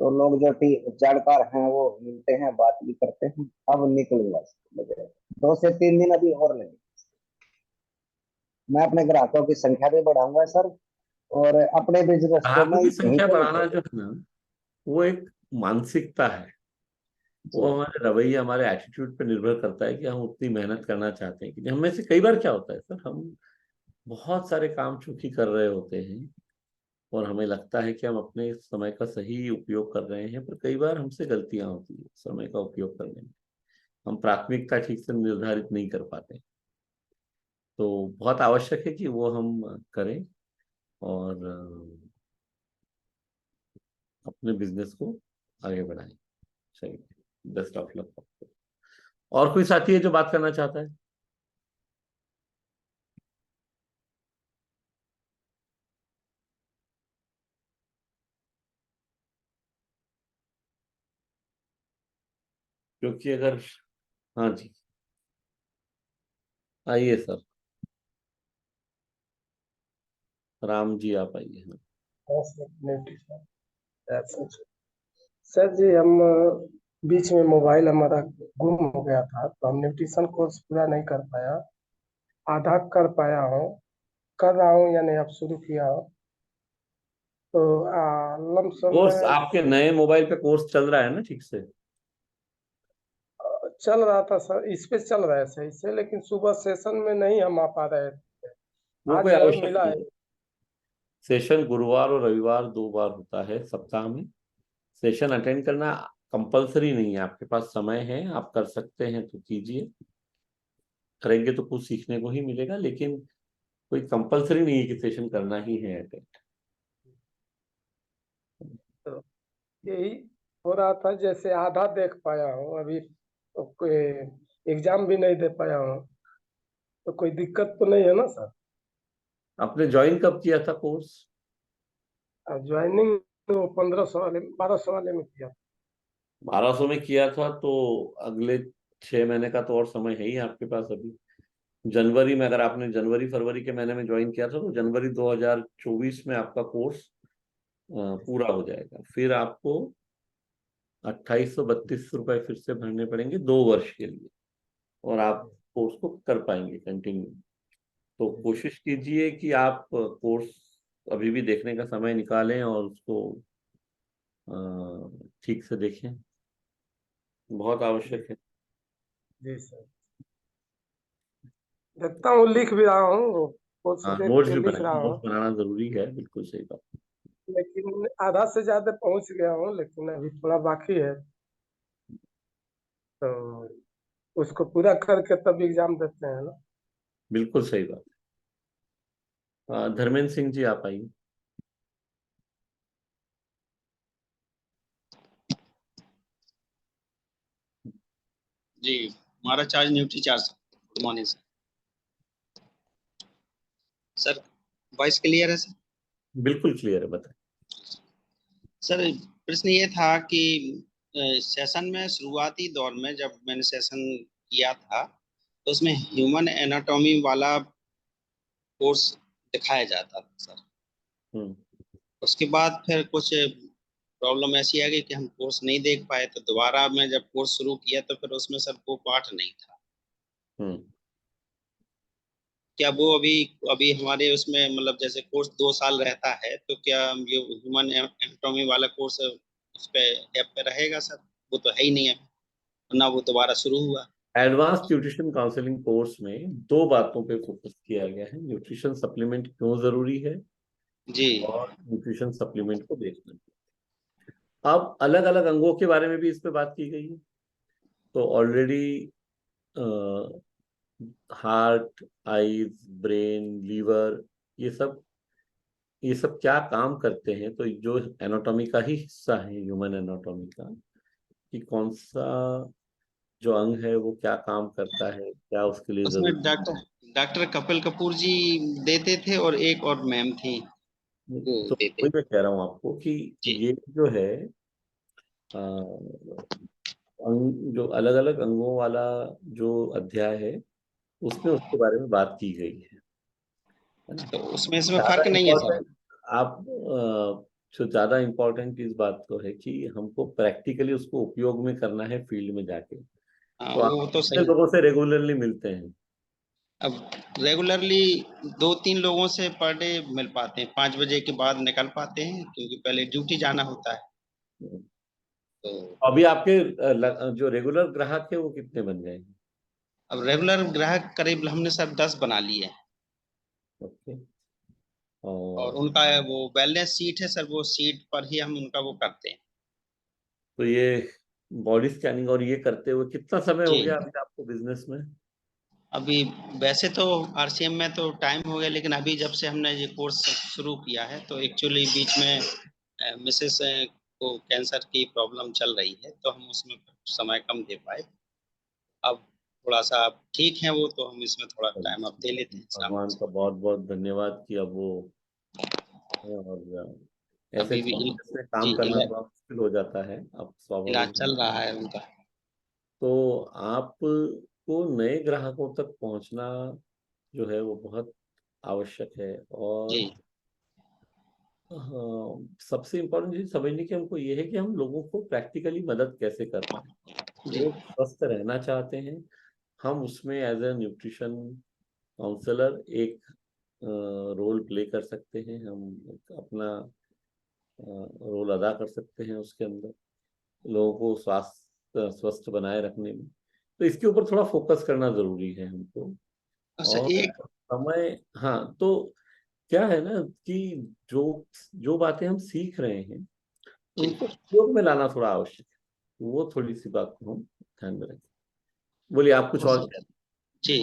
तो लोग जो जानकार हैं वो मिलते हैं, बात भी करते हैं। अब निकलूंगा मुझे 2 से 3 दिन अभी और लगे। मैं अपने ग्राहकों की संख्या भी बढ़ाऊंगा सर, और अपने बिजनेस को ग्राहकों मैं की यहीं संख्या पे बढ़ाना लेके जो है ना, वो एक मानसिकता है। वो जी। हमारे रवैये, हमारे एटीट्यूड पे निर्भर करता है कि हम उतनी मेहनत करना चाहते हैं कि नहीं। हम में से कई बार क्या होता है सर, हम बहुत सारे काम चूंकि कर रहे होते हैं और हमें लगता है कि हम अपने समय का सही उपयोग कर रहे हैं, पर कई बार हमसे गलतियां होती है समय का उपयोग करने में। हम प्राथमिकता ठीक से निर्धारित नहीं कर पाते। तो बहुत आवश्यक है कि वो हम करें और अपने बिजनेस को आगे बढ़ाएं। सही, बेस्ट ऑफ लक। और कोई साथी है जो बात करना चाहता है? क्योंकि अगर, हाँ जी, आइए सर, राम जी आप आइए। हाँ। सर जी, हम बीच में मोबाइल हमारा गुम हो गया था, तो हम न्यूट्रिशन कोर्स पूरा नहीं कर पाया, आधा कर पाया हूँ, कर रहा हूँ यानी अब शुरू किया हूँ। तो लमसम कोर्स में आपके नए मोबाइल पे कोर्स चल रहा है ना ठीक से? चल रहा था सर, इस पे चल रहा है सही से, लेकिन सुबह सेशन में नहीं हम आ पा रहे थे। वो कोई आज जो है आवश्यक मिला नहीं है। है। सेशन गुरुवार और रविवार 2 बार होता है सप्ताह में। सेशन अटेंड करना कंपलसरी नहीं है, आपके पास समय है, आप कर सकते हैं तो कीजिए। करेंगे तो कुछ सीखने को ही मिलेगा, लेकिन कोई कंपलसरी नहीं है कि सेशन करना ही है अटेंड। तो यही हो रहा था, जैसे आधा देख पाया हूँ अभी, तो कोई एग्जाम भी नहीं दे पाया हूँ, तो कोई दिक्कत तो नहीं है ना सर? आपने ज्वाइन कब किया था कोर्स? ज्वाइनिंग तो 1500 वाले 1200 वाले में किया। 1200 में किया था तो अगले 6 महीने का तो और समय है ही आपके पास अभी। जनवरी में, अगर आपने जनवरी फरवरी के महीने में ज्वाइन किया था तो जनवरी 2024 में आपका कोर्स पूरा हो जाएगा। फिर आपको 2832 रुपये फिर से भरने पड़ेंगे 2 वर्ष के लिए, और आप कोर्स को कर पाएंगे कंटिन्यू। तो कोशिश कीजिए कि आप कोर्स अभी भी देखने का समय निकालें और उसको ठीक से देखें, बहुत आवश्यक है। जी सर, देखता हूँ, लिख भी रहा हूँ, कोर्स हाँ, देख नोट्स के भी लिख बनाएं, रहा हूँ, नोट्स बनाना जरूरी है, बिल्कुल सही बात। लेकिन आधा से ज्यादा पहुंच गया हूँ, लेकिन अभी थोड़ा बाकी है। तो उसको पूरा करके तब एग्जाम देते हैं ना। बिल्कुल सही बात। धर्मेंद्र सिंह जी आप आइए। जी, हमारा charge nutri charge. Good morning sir. Sir voice clear है सर? बिल्कुल क्लियर है, बताएं। सर प्रश्न ये था कि सेशन में शुरुआती दौर में जब मैंने सेशन किया था, तो उसमें ह्यूमन एनाटॉमी वाला कोर्स दिखाया जाता था सर। हम्म। उसके बाद फिर कुछ प्रॉब्लम ऐसी आ गई कि हम कोर्स नहीं देख पाए, तो दोबारा मैं जब कोर्स शुरू किया तो फिर उसमें सर वो पार्ट नहीं था। हम्म। क्या वो अभी अभी हमारे उसमें मतलब जैसे कोर्स 2 साल रहता है, तो क्या ये ह्यूमन एनाटॉमी वाला कोर्स उस पे ऐप पे रहेगा सर? वो तो है ही नहीं है, ना वो दोबारा शुरू हुआ। एडवांस न्यूट्रिशन काउंसलिंग कोर्स में 2 बातों पे फोकस किया गया है: न्यूट्रिशन सप्लीमेंट क्यों जरूरी है जी और न्यूट्रिशन सप्लीमेंट को देखना। अब अलग अलग अंगों के बारे में भी इस पे बात की गई है। तो already heart, eyes, brain, liver, ये सब ये सब क्या काम करते हैं, तो जो एनाटॉमी का ही हिस्सा है, ह्यूमन एनाटॉमी का, कि कौन सा जो अंग है वो क्या काम करता है, क्या उसके लिए उसमें जरूरी डॉक्टर कपिल कपूर जी देते थे और एक और मैम थी है। वो तो देते वही मैं कह रहा हूँ आपको कि जी। ये जो है जो अलग अलग अंगों वाला जो अध्याय है उसमें उसके बारे में बात की गई है ना। तो उसमें इसमें ज्यादा फर्क नहीं है सर। इम्पोर्टेंट आप जो ज्यादा इम्पोर्टेंट इस बात को है कि हमको प्रैक्टिकली उसको उपयोग में करना है फील्ड में जाके। हाँ तो आप वो तो कितने सही। लोगों से रेगुलरली मिलते हैं? अब रेगुलरली 2-3 लोगों से पर डे मिल पाते हैं, 5 बजे के बाद निकल पाते हैं क्योंकि पहले ड्यूटी जाना होता है। तो अभी आपके जो रेगुलर ग्राहक है वो कितने बन गए हैं? अब रेगुलर ग्राहक करीब हमने सर 10 बना लिए हैं। ओके। और और उनका वो वेलनेस सीट है सर, वो सीट पर ही हम उनका वो करते हैं। तो ये बॉडी स्कैनिंग और ये करते हुए कितना समय हो जी। गया अभी आपको बिजनेस में? अभी वैसे तो आरसीएम में तो टाइम हो गया, लेकिन अभी जब से हमने ये कोर्स शुरू किया है तो एक्चुअली बीच में मिसेस को कैंसर की प्रॉब्लम चल रही है, तो हम उसमें समय कम दे पाए। अब थोड़ा सा अब ठीक है वो, तो हम इसमें थोड़ा टाइम अब दे लेते हैं शाम भगवान से। का बहुत बहुत धन्यवाद कि अब वो है। और ऐसे अभी भी चैलेंजेस में काम जी करना थोड़ा मुश्किल हो जाता है, अब इलाज स्वाभाविक चल है। रहा है उनका। तो आपको नए ग्राहकों तक पहुंचना जो है वो बहुत आवश्यक है। और जी हाँ, सबसे इम्पोर्टेंट चीज समझने की हमको ये है कि हम लोगों को प्रैक्टिकली मदद कैसे कर पाए। जी लोग स्वस्थ रहना चाहते हैं, हम उसमें एज ए न्यूट्रिशन काउंसलर एक रोल प्ले कर सकते हैं। हम अपना रोल अदा कर सकते हैं उसके अंदर, लोगों को स्वास्थ्य स्वस्थ बनाए रखने में। तो इसके ऊपर थोड़ा फोकस करना जरूरी है हमको। अच्छा और एक समय, हाँ, तो क्या है ना कि जो जो बातें हम सीख रहे हैं जी उनको उपयोग में लाना थोड़ा आवश्यक है। वो थोड़ी सी बात को हम ध्यान में रखें। बोलिए, आप कुछ और कह जी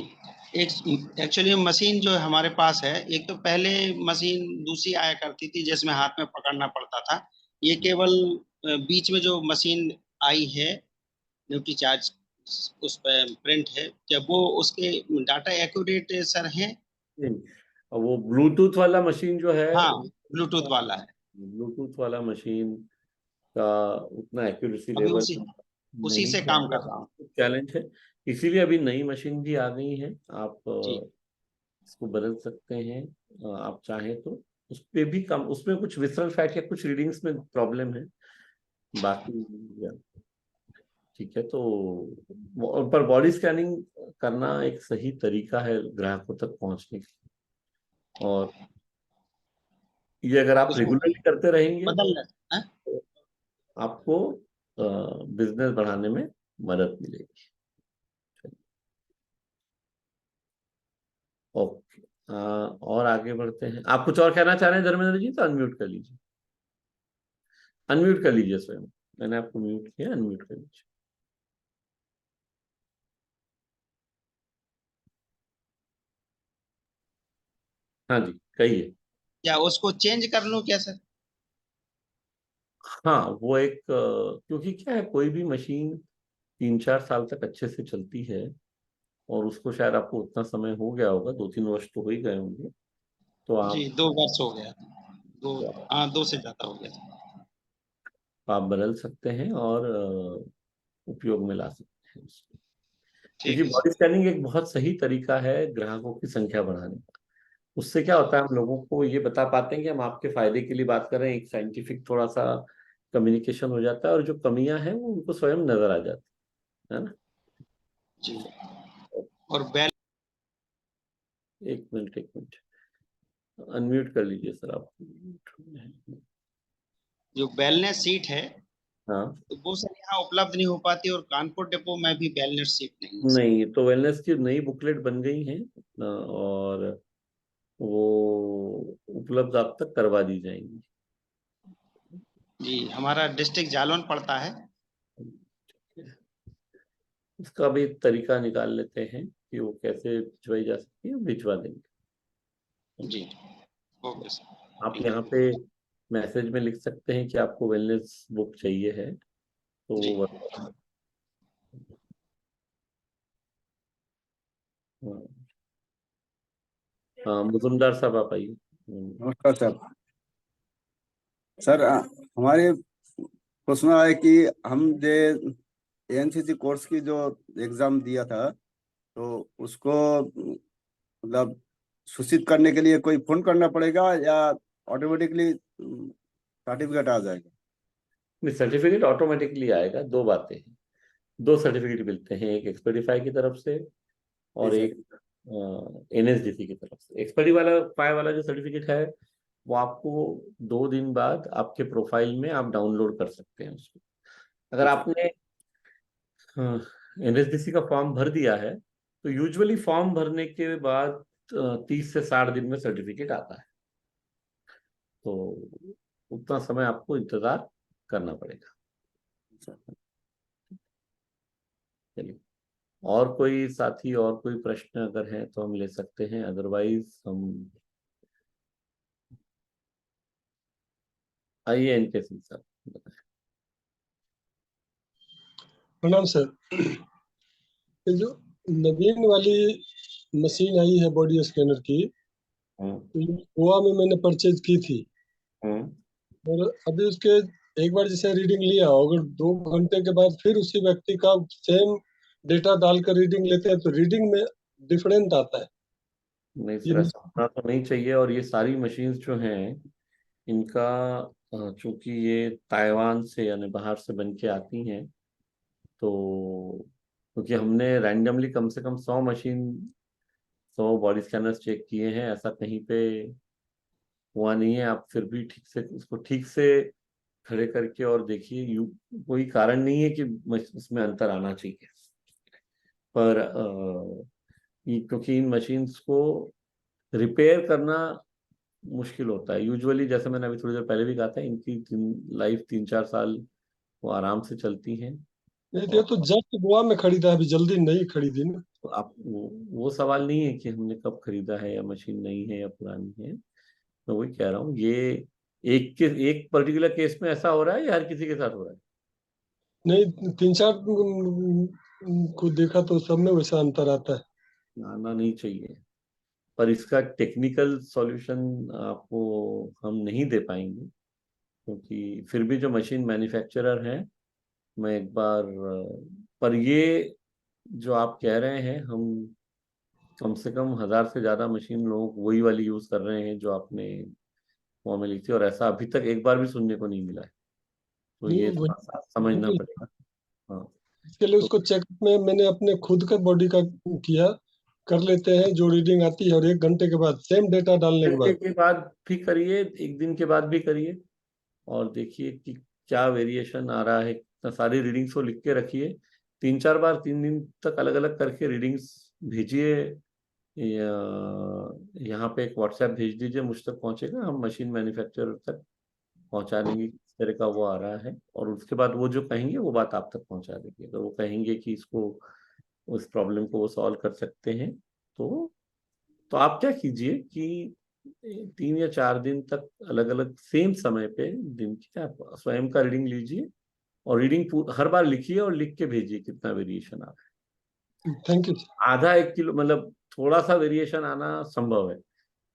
एक एक्चुअली मशीन जो हमारे पास है, एक तो पहले मशीन दूसरी आया करती थी जिसमें हाथ में पकड़ना पड़ता था। ये केवल बीच में जो मशीन आई है न्यूट्री चार्ज, उस पर प्रिंट है, क्या वो उसके डाटा एक्यूरेट सर है? रहे हैं? और वो ब्लूटूथ वाला मशीन जो है, हाँ ब्लूटूथ वाला है। ब्लूटूथ वाला मशीन का उतना एक्यूरेसी अभी लेवल उसी नहीं से है, काम कर रहा हूँ। चैलेंज है। इसीलिए अभी नई मशीन भी आ गई है। आप जी इसको बदल सकते हैं, आप चाहें तो। उस पे भी कम, उसमें कुछ विसरण फैक्ट या कुछ रीडिंग्स में प्रॉब्लम है, बाकी ठीक है। तो पर बॉडी स्कैनिंग करना एक सही तरीका है ग्राहकों तक पहुंचने का। और ये अगर आप उसमें रेगुलरली करते रहेंगे बदल रहा है। तो आपको बिजनेस बढ़ाने में मदद मिलेगी। ओके। और आगे बढ़ते हैं। आप कुछ और कहना चाह रहे हैं धर्मेंद्र जी? तो अनम्यूट कर लीजिए, अनम्यूट कर लीजिए स्वयं। मैंने आपको म्यूट किया, अनम्यूट कर लीजिए। हाँ जी, कहिए। क्या उसको चेंज कर लूँ क्या सर? हाँ, वो एक क्योंकि क्या है, कोई भी मशीन 3-4 साल तक अच्छे से चलती है, और उसको शायद आपको उतना समय हो गया होगा, 2-3 वर्ष तो हो ही गए होंगे। तो जी आप 2 वर्ष हो गया। दो, तो हाँ 2 से ज्यादा हो गया। आप बदल सकते हैं और उपयोग में ला सकते हैं उसको। ठीक क्योंकि है बॉडी सर। स्कैनिंग एक बहुत सही तरीका है ग्राहकों की संख्या बढ़ाने का। उससे क्या होता है, हम लोगों को ये बता पाते हैं कि हम आपके फायदे के लिए बात कर रहे हैं। एक साइंटिफिक थोड़ा सा कम्युनिकेशन हो जाता है, और जो कमियां हैं वो उनको स्वयं नजर आ जाती है ना। जी और बैल एक मिनट, एक मिनट, अनम्यूट कर लीजिए सर आप। जो वेलनेस सीट है, हाँ, तो वो सर यहाँ उपलब्ध नहीं हो पाती, और कानपुर डिपो में भी वेलनेस सीट नहीं है सर। नहीं, तो वेलनेस की नई बुकलेट बन गई है, और वो उपलब्ध आप तक करवा दी जाएंगी। जी हमारा डिस्ट्रिक्ट जालौन पड़ता है। इसका भी तरीका निकाल लेते हैं कि वो कैसे भिजवाई जा सकती है, भिजवा देंगे। जी ओके सर। आप ठीक यहाँ है। पे मैसेज में लिख सकते हैं कि आपको वेलनेस बुक चाहिए है, तो जी वो हाँ, हाँ, मुजुमदार साहब आप आइए। नमस्कार सर। सर हमारे पूछना है कि हम जो एनसीसी कोर्स की जो एग्जाम दिया था, तो उसको मतलब सूचित करने के लिए कोई फोन करना पड़ेगा या ऑटोमेटिकली सर्टिफिकेट आ जाएगा? नहीं, सर्टिफिकेट ऑटोमेटिकली आएगा। दो बातें हैं, दो सर्टिफिकेट मिलते हैं, एक एक्सपर्टिफाई की तरफ से और जी एक एनएसडीसी की तरफ से। एक्सपर्टिफाई वाला जो सर्टिफिकेट है वो आपको 2 दिन बाद आपके प्रोफाइल में आप डाउनलोड कर सकते हैं उसको। अगर आपने एनएसडीसी का फॉर्म भर दिया है तो यूजुअली फॉर्म भरने के बाद 30 से 60 दिन में सर्टिफिकेट आता है, तो उतना समय आपको इंतजार करना पड़ेगा। चलिए, और कोई साथी और कोई प्रश्न अगर है तो हम ले सकते हैं, अदरवाइज हम आइए इनके सिंह साहब बताएं। प्रणाम सर। ये जो नवीन वाली मशीन आई है बॉडी स्कैनर की, तो ये गोवा में मैंने परचेज की थी, और अभी उसके एक बार जैसे रीडिंग लिया, अगर 2 घंटे के बाद फिर उसी व्यक्ति का सेम डेटा डालकर रीडिंग लेते हैं तो रीडिंग में डिफरेंट आता है। नहीं ये सर, ऐसा होना तो नहीं चाहिए। और ये सारी मशीन्स जो हैं इनका चूंकि ये ताइवान से यानी बाहर से बन के आती हैं, तो क्योंकि हमने रैंडमली कम से कम 100 बॉडी स्कैनर्स चेक किए हैं, ऐसा कहीं पे हुआ नहीं है। आप फिर भी ठीक से उसको ठीक से खड़े करके और देखिए, कोई कारण नहीं है कि उसमें अंतर आना चाहिए। पर क्योंकि इन मशीन्स को रिपेयर करना मुश्किल होता है यूजुअली, जैसे मैंने अभी थोड़ी देर पहले भी कहा था, इनकी लाइफ 3-4 साल वो आराम से चलती हैं। नहीं, ये तो जस्ट गोवा में खरीदा है, अभी जल्दी नहीं खरीदी ना। तो आप वो सवाल नहीं है कि हमने कब खरीदा है या मशीन नई है या पुरानी है। मैं वही कह रहा हूँ, ये एक पर्टिकुलर केस में ऐसा हो रहा है या हर किसी के साथ हो रहा है? नहीं, 3-4 को देखा तो सब में वैसा अंतर आता है। आना नहीं चाहिए, पर इसका टेक्निकल सॉल्यूशन आपको हम नहीं दे पाएंगे, क्योंकि फिर भी जो मशीन मैन्युफैक्चरर हैं, मैं एक बार पर ये जो आप कह रहे हैं, हम कम से कम 1000 से ज्यादा मशीन लोग वही वाली यूज कर रहे हैं जो आपने फॉर्म में लिखी, और ऐसा अभी तक एक बार भी सुनने को नहीं मिला है। तो नहीं, ये थोड़ा सा समझना वही पड़ेगा। हाँ, इसके लिए उसको चेकअप में मैंने अपने खुद का बॉडी का किया, कर लेते हैं जो रीडिंग आती है, और 1 घंटे के बाद सेम डेटा डालने के घंटे बाद। के बाद भी करिए, एक दिन के बाद भी करिए, और देखिए कि क्या वेरिएशन आ रहा है। सारी रीडिंग्स को लिख के रखिए, 3-4 बार 3 दिन तक अलग अलग करके रीडिंग्स भेजिए। यहाँ पे एक व्हाट्सएप भेज दीजिए, मुझ तक पहुंचेगा, हम मशीन मैन्युफैक्चरर तक पहुंचा देंगे किस तरह का वो आ रहा है, और उसके बाद वो जो कहेंगे वो बात आप तक पहुंचा देंगे। तो वो कहेंगे कि इसको, उस प्रॉब्लम को वो सॉल्व कर सकते हैं, तो आप क्या कीजिए कि 3 या 4 दिन तक अलग अलग सेम समय पे दिन की आप स्वयं का रीडिंग लीजिए, और रीडिंग हर बार लिखिए और लिख के भेजिए कितना वेरिएशन आ रहा है। Thank you. आधा 1 किलो मतलब थोड़ा सा वेरिएशन आना संभव है।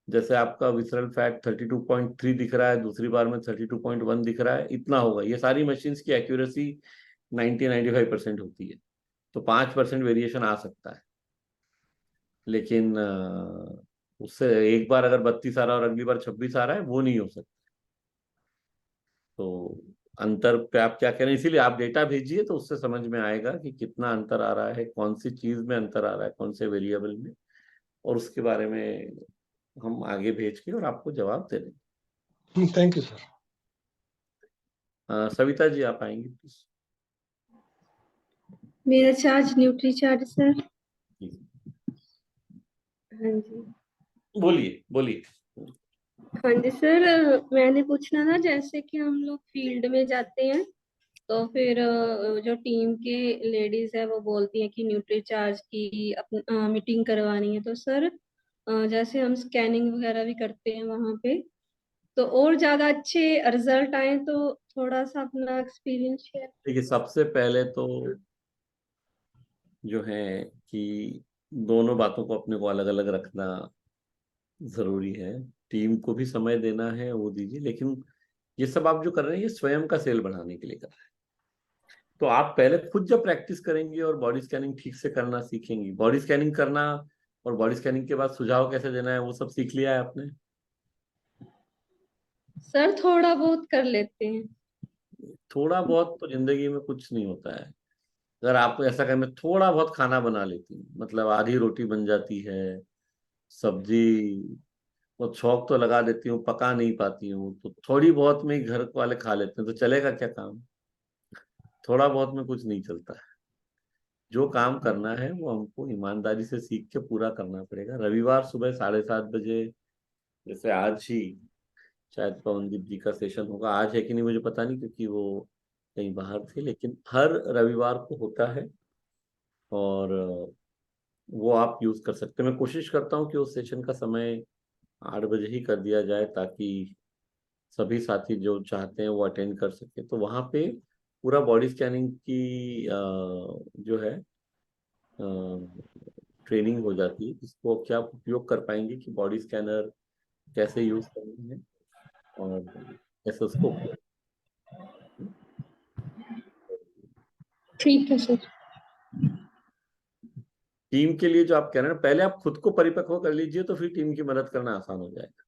जैसे आपका विसरल फैट 32.3 दिख रहा है, दूसरी बार में 32.1 दिख रहा है, इतना होगा। ये सारी मशीन्स की एक्यूरेसी 90-95% होती है, तो 5% वेरिएशन आ सकता है। लेकिन उससे एक बार अगर 32 आ रहा है और अगली बार 26 आ रहा है, वो नहीं हो सकता। तो अंतर पे आप क्या करें, इसीलिए आप डेटा भेजिए तो उससे समझ में आएगा कि कितना अंतर आ रहा है, कौन सी चीज में अंतर आ रहा है, कौन से वेरिएबल में, और उसके बारे में हम आगे भेज के और आपको जवाब दे देंगे। Thank you sir. Savita ji आप आएंगे प्लीज। मेरा चार्ज न्यूट्री चार्ज सर। हाँ जी, बोलिए बोलिए। हाँ जी सर, मैंने पूछना था, जैसे कि हम लोग फील्ड में जाते हैं तो फिर जो टीम के लेडीज है वो बोलती हैं कि न्यूट्री चार्ज की मीटिंग करवानी है, तो सर जैसे हम स्कैनिंग वगैरह भी करते हैं वहां पे, तो और ज्यादा अच्छे रिजल्ट आए तो थोड़ा सा अपना एक्सपीरियंस शेयर। देखिए, सबसे पहले तो जो है कि दोनों बातों को अपने को अलग अलग रखना जरूरी है। टीम को भी समय देना है, वो दीजिए, लेकिन ये सब आप जो कर रहे हैं ये स्वयं का सेल बढ़ाने के लिए कर रहे हैं। तो आप पहले खुद जब प्रैक्टिस करेंगे और बॉडी स्कैनिंग ठीक से करना सीखेंगी, बॉडी स्कैनिंग करना और बॉडी स्कैनिंग के बाद सुझाव कैसे देना है वो सब सीख लिया है आपने? सर थोड़ा बहुत कर लेते हैं। थोड़ा बहुत तो जिंदगी में कुछ नहीं होता है। अगर आप ऐसा कहें मैं थोड़ा बहुत खाना बना लेती हूँ, मतलब आधी रोटी बन जाती है, सब्जी और छौंक तो लगा देती हूँ, पका नहीं पाती हूँ, तो थोड़ी बहुत में ही घर वाले खा लेते हैं, तो चलेगा क्या काम? थोड़ा बहुत में कुछ नहीं चलता है। जो काम करना है वो हमको ईमानदारी से सीख के पूरा करना पड़ेगा। रविवार सुबह 7:30 बजे, जैसे आज ही शायद पवनदीप जी का सेशन होगा, आज है कि नहीं मुझे पता नहीं क्योंकि वो कहीं बाहर थे, लेकिन हर रविवार को होता है और वो आप यूज कर सकते हैं। मैं कोशिश करता हूँ कि उस सेशन का समय 8 बजे ही कर दिया जाए ताकि सभी साथी जो चाहते हैं वो अटेंड कर सके। तो वहाँ पे पूरा बॉडी स्कैनिंग की जो है ट्रेनिंग हो जाती है, इसको क्या उपयोग कर पाएंगे कि बॉडी स्कैनर कैसे यूज करना है और कैसे उसको उपयोग। ठीक है सर। टीम के लिए जो आप कह रहे हैं, पहले आप खुद को परिपक्व कर लीजिए तो फिर टीम की मदद करना आसान हो जाएगा।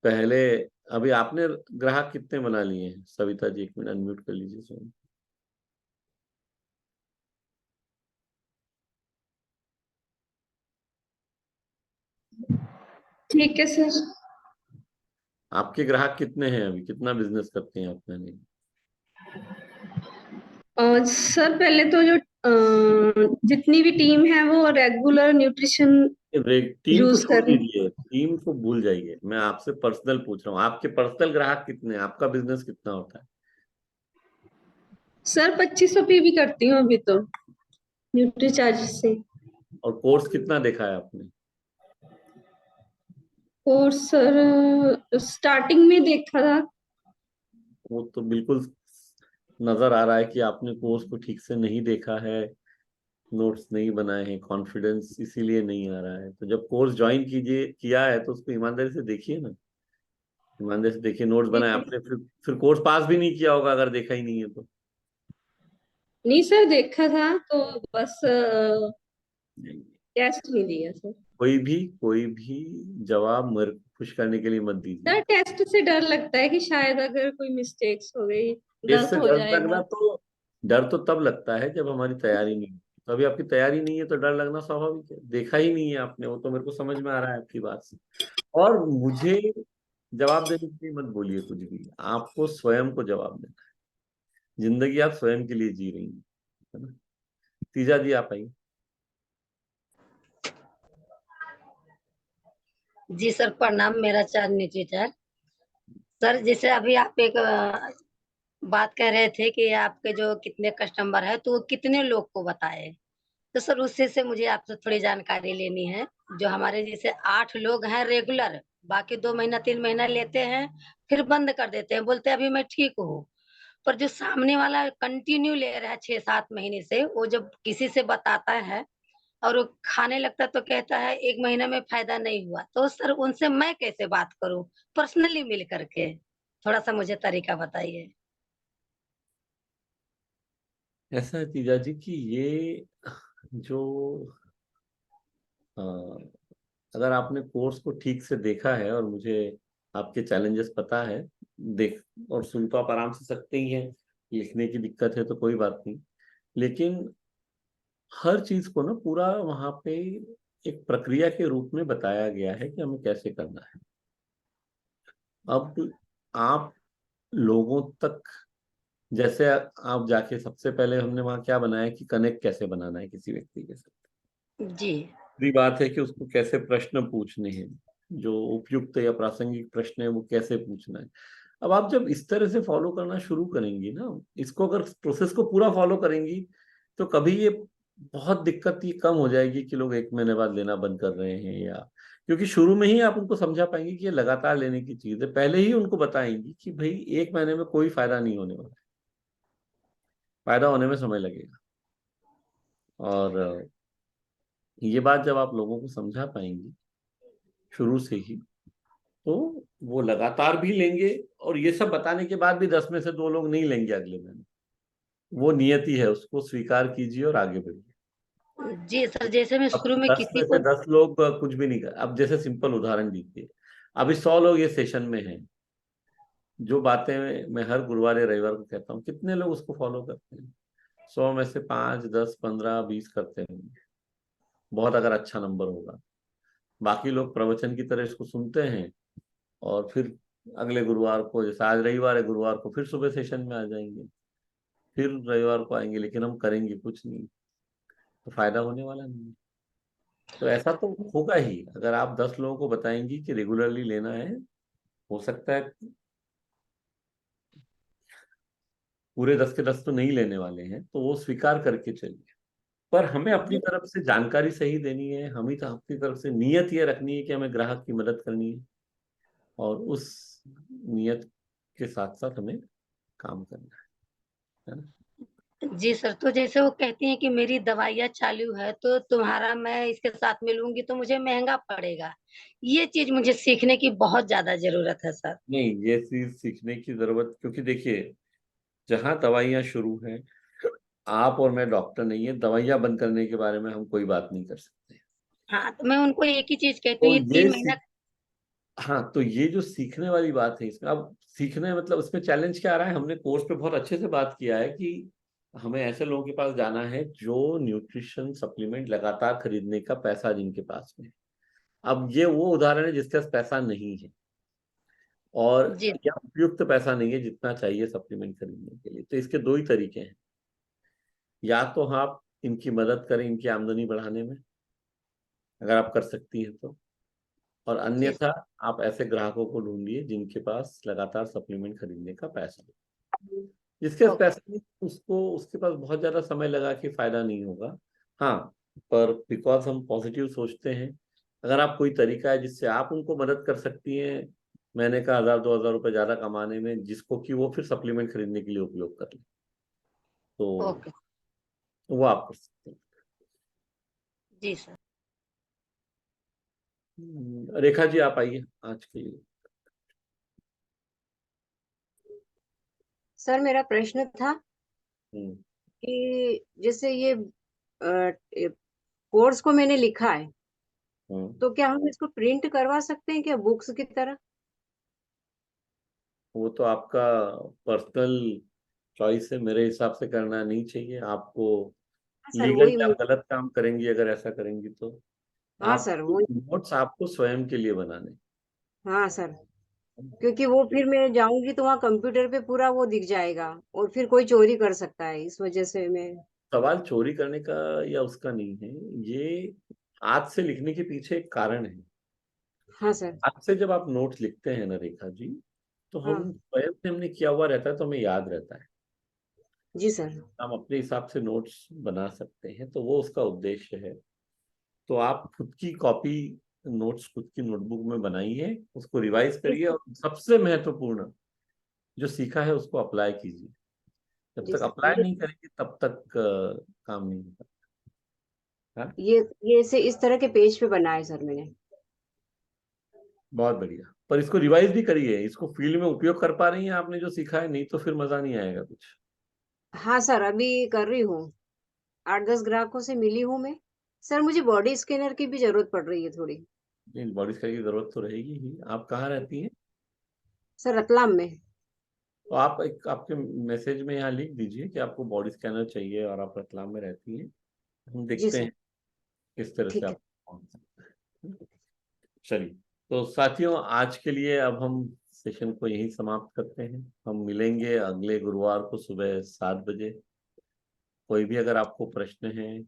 पहले अभी आपने ग्राहक कितने बना लिए हैं? सविता जी 1 मिनट अनम्यूट कर लीजिए स्वयं। ठीक है सर। आपके ग्राहक कितने हैं अभी, कितना बिजनेस करते हैं आप? मैंने सर पहले तो जो जितनी भी टीम है वो रेगुलर न्यूट्रिशन टीम को यूज छोड़ कर रही। दीजिए, टीम को भूल जाइए, मैं आपसे पर्सनल पूछ रहा हूँ, आपके पर्सनल ग्राहक कितने हैं? आपका बिजनेस कितना होता है? सर 2500 पे भी करती हूँ अभी तो न्यूट्री चार्ज से। और कोर्स कितना देखा है आपने? और सर स्टार्टिंग में देखा था। वो तो बिल्कुल नजर आ रहा है कि आपने कोर्स को ठीक से नहीं देखा है, नोट्स नहीं बनाए हैं, कॉन्फिडेंस इसीलिए नहीं आ रहा है। तो जब कोर्स ज्वाइन किया है तो उसको ईमानदारी से देखिए ना, ईमानदारी से देखिए। नोट्स बनाए आपने, फिर कोर्स पास भी नहीं किया होगा अगर देखा ही नहीं है तो। नहीं सर देखा था तो बस टेस्ट नहीं दिया सर। कोई भी जवाब मेरे को खुश करने के लिए मत दीजिए। सर टेस्ट से डर लगता है कि शायद अगर कोई मिस्टेक्स हो गई गलत इससे हो डर लगना जाएगा। तो, डर तो तब लगता है जब हमारी तैयारी नहीं है। तो अभी आपकी तैयारी नहीं है तो डर लगना स्वाभाविक है। देखा ही नहीं है आपने, वो तो मेरे को समझ में आ रहा है आपकी बात से। और मुझे जवाब देने के लिए मत बोलिए कुछ भी, आपको स्वयं को जवाब देना है। जिंदगी आप स्वयं के लिए जी रही हैं, है ना? तीजा जी आप आइए। जी सर प्रणाम, मेरा चांदनी टीचर। सर जैसे अभी आप एक बात कह रहे थे कि आपके जो कितने कस्टमर है तो वो कितने लोग को बताए, तो सर उससे से मुझे आपसे थोड़ी जानकारी लेनी है। जो हमारे जैसे 8 लोग हैं रेगुलर, बाकी 2 महीना 3 महीना लेते हैं फिर बंद कर देते हैं, बोलते हैं अभी मैं ठीक हूँ। पर जो सामने वाला कंटिन्यू ले रहा है 6-7 महीने से, वो जब किसी से बताता है और वो खाने लगता है तो कहता है 1 महीने में फायदा नहीं हुआ, तो सर उनसे मैं कैसे बात करूं पर्सनली मिल करके? थोड़ा सा मुझे तरीका बताइए। ऐसा है तीजा जी कि ये जो अ, अगर आपने कोर्स को ठीक से देखा है और मुझे आपके चैलेंजेस पता है, देख और सुन तो आप आराम से सकते ही हैं, लिखने की दिक्कत है तो कोई बात नहीं, लेकिन हर चीज को ना पूरा वहां पे एक प्रक्रिया के रूप में बताया गया है कि हमें कैसे करना है। अब आप लोगों तक, जैसे आप जाके सबसे पहले हमने वहां क्या बनाया कि कनेक्ट कैसे बनाना है किसी व्यक्ति के साथ। जी दूसरी बात है कि उसको कैसे प्रश्न पूछने हैं, जो उपयुक्त या प्रासंगिक प्रश्न है वो कैसे पूछना है। अब आप जब इस तरह से फॉलो करना शुरू करेंगी ना, इसको अगर प्रोसेस को पूरा फॉलो करेंगी तो कभी ये बहुत दिक्कत ये कम हो जाएगी कि लोग 1 महीने बाद लेना बंद कर रहे हैं, या क्योंकि शुरू में ही आप उनको समझा पाएंगे कि ये लगातार लेने की चीज है। पहले ही उनको बताएंगी कि भाई 1 महीने में कोई फायदा नहीं होने वाला, फायदा होने में समय लगेगा। और ये बात जब आप लोगों को समझा पाएंगी शुरू से ही, तो वो लगातार भी लेंगे। और ये सब बताने के बाद भी 10 में से 2 लोग नहीं लेंगे अगले महीने, वो नियति है, उसको स्वीकार कीजिए और आगे बढ़िए। जी सर, जैसे मैं अब शुरू में 10 किसी में को से 10 लोग कुछ भी नहीं कर। अब जैसे सिंपल उदाहरण दीजिए, अभी 100 लोग ये सेशन में हैं, जो बातें मैं हर गुरुवार या रविवार को कहता हूँ, कितने लोग उसको फॉलो करते हैं? 100 में से 5, 10, 15, 20 करते हैं, बहुत अगर अच्छा नंबर होगा। बाकी लोग प्रवचन की तरह इसको सुनते हैं और फिर अगले गुरुवार को, जैसे आज रविवार है, गुरुवार को फिर सुबह सेशन में आ जाएंगे, फिर रविवार को आएंगे, लेकिन हम करेंगे कुछ नहीं, तो फायदा होने वाला नहीं है। तो ऐसा तो होगा ही, अगर आप 10 लोगों को बताएंगी कि रेगुलरली लेना है, हो सकता है पूरे 10 के 10 तो नहीं लेने वाले हैं, तो वो स्वीकार करके चलिए। पर हमें अपनी तरफ से जानकारी सही देनी है, हमें तो अपनी तरफ से नियत ये रखनी है कि हमें ग्राहक की मदद करनी है, और उस नियत के साथ साथ हमें काम करना है ना? जी सर, तो जैसे वो कहती हैं कि मेरी दवाइयाँ चालू है तो तुम्हारा मैं इसके साथ में लूंगी तो मुझे महंगा पड़ेगा। ये चीज मुझे सीखने की बहुत ज्यादा जरूरत है सर। नहीं, ये चीज सीखने की जरूरत, क्योंकि देखिए जहां दवाइयां शुरू हैं, आप और मैं डॉक्टर नहीं है, दवाइयां बंद करने के बारे में हम कोई बात नहीं कर सकते। हाँ, तो मैं उनको एक ही चीज कहती तो हूँ, ये ये 3 महीना। हाँ, तो ये जो सीखने वाली बात है इसमें, अब सीखने मतलब उसमें चैलेंज क्या आ रहा है, हमने कोर्स पे बहुत अच्छे से बात किया है कि हमें ऐसे लोगों के पास जाना है जो न्यूट्रिशन सप्लीमेंट लगातार खरीदने का पैसा जिनके पास में। अब ये वो उदाहरण है जिसके पास पैसा नहीं है, और जी या उपयुक्त पैसा नहीं है जितना चाहिए सप्लीमेंट खरीदने के लिए। तो इसके 2 ही तरीके हैं, या तो आप इनकी मदद करें इनकी आमदनी बढ़ाने में, अगर आप कर सकती हैं तो, और जी अन्यथा आप ऐसे ग्राहकों को ढूंढिए जिनके पास लगातार सप्लीमेंट खरीदने का पैसा हो। जिसके पास ओके। पैसा नहीं, उसको उसके पास बहुत ज्यादा समय लगा के फायदा नहीं होगा। हाँ, पर बिकॉज हम पॉजिटिव सोचते हैं, अगर आप कोई तरीका है जिससे आप उनको मदद कर सकती हैं महीने का 1000-2000 रुपए ज्यादा कमाने में, जिसको कि वो फिर सप्लीमेंट खरीदने के लिए उपयोग कर ले, तो ओके। वो आप कर सकते हैं। जी सर। रेखा जी आप आइए आज के लिए। सर मेरा प्रश्न था हम्म, कि जैसे ये कोर्स को मैंने लिखा है, हम्म। तो क्या हम इसको प्रिंट करवा सकते हैं क्या बुक्स की तरह? वो तो आपका पर्सनल चॉइस है, मेरे हिसाब से करना नहीं चाहिए आपको। हाँ सर, वही लीगली आप मुझे। गलत काम करेंगी अगर ऐसा करेंगी तो। हाँ आप सर, वही। नोट्स आपको स्वयं के लिए बनाने। हाँ सर, क्योंकि वो फिर मैं जाऊंगी तो वहाँ कंप्यूटर पे पूरा वो दिख जाएगा और फिर कोई चोरी कर सकता है, इस वजह से मैं। सवाल चोरी करने का या उसका नहीं है, ये आज से लिखने के पीछे एक कारण है। हाँ सर। आज से जब आप नोट्स लिखते हैं ना रेखा जी, तो हम हाँ। स्वयं से हमने किया हुआ रहता है, तो हमें याद रहता है, जी सर। हम अपने हिसाब से नोट्स बना सकते हैं, तो वो उसका उद्देश्य है। तो आप खुद की कॉपी नोट्स खुद की नोटबुक में बनाइए, उसको रिवाइज करिए, और सबसे महत्वपूर्ण जो सीखा है उसको अप्लाई कीजिए। जब जी तक सर, अप्लाई नहीं करेंगे तब तक काम नहीं होगा। हाँ, ये से इस तरह के पेज पे बना है सर मैंने। बहुत बढ़िया। पर इसको रिवाइज भी करिए, इसको फील्ड में उपयोग कर पा रही हैं आपने जो सीखा है, नहीं तो फिर मजा नहीं आएगा कुछ। हाँ सर, अभी कर रही हूँ, 8-10 ग्राहकों से मिली हूँ मैं। सर मुझे बॉडी स्कैनर की भी जरूरत पड़ रही है थोड़ी। बॉडी स्कैन की जरूरत तो रहेगी ही। आप कहाँ रहती हैं? सर रतलाम में। तो आप एक आपके मैसेज में यहाँ लिख दीजिए कि आपको बॉडी स्कैनर चाहिए और आप रतलाम में रहती हैं, हम जी देखते सर। हैं किस तरह से ठीक है। आप पहुंच सकते हैं। चलिए, तो साथियों आज के लिए अब हम सेशन को यहीं समाप्त करते हैं। हम मिलेंगे अगले गुरुवार को सुबह 7 बजे। कोई भी अगर आपको प्रश्न है,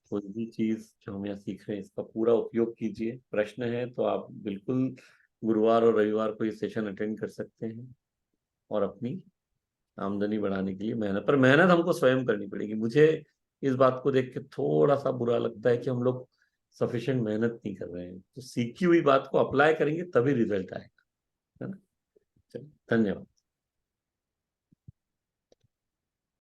कोई भी चीज जो हम यहाँ सीख रहे हैं इसका पूरा उपयोग कीजिए। प्रश्न है तो आप बिल्कुल गुरुवार और रविवार को ये सेशन अटेंड कर सकते हैं, और अपनी आमदनी बढ़ाने के लिए मेहनत, पर मेहनत हमको स्वयं करनी पड़ेगी। मुझे इस बात को देख के थोड़ा सा बुरा लगता है कि हम लोग सफिशिएंट मेहनत नहीं कर रहे हैं। तो सीखी हुई बात को अप्लाई करेंगे तभी रिजल्ट आएगा, है ना? चलिए, धन्यवाद।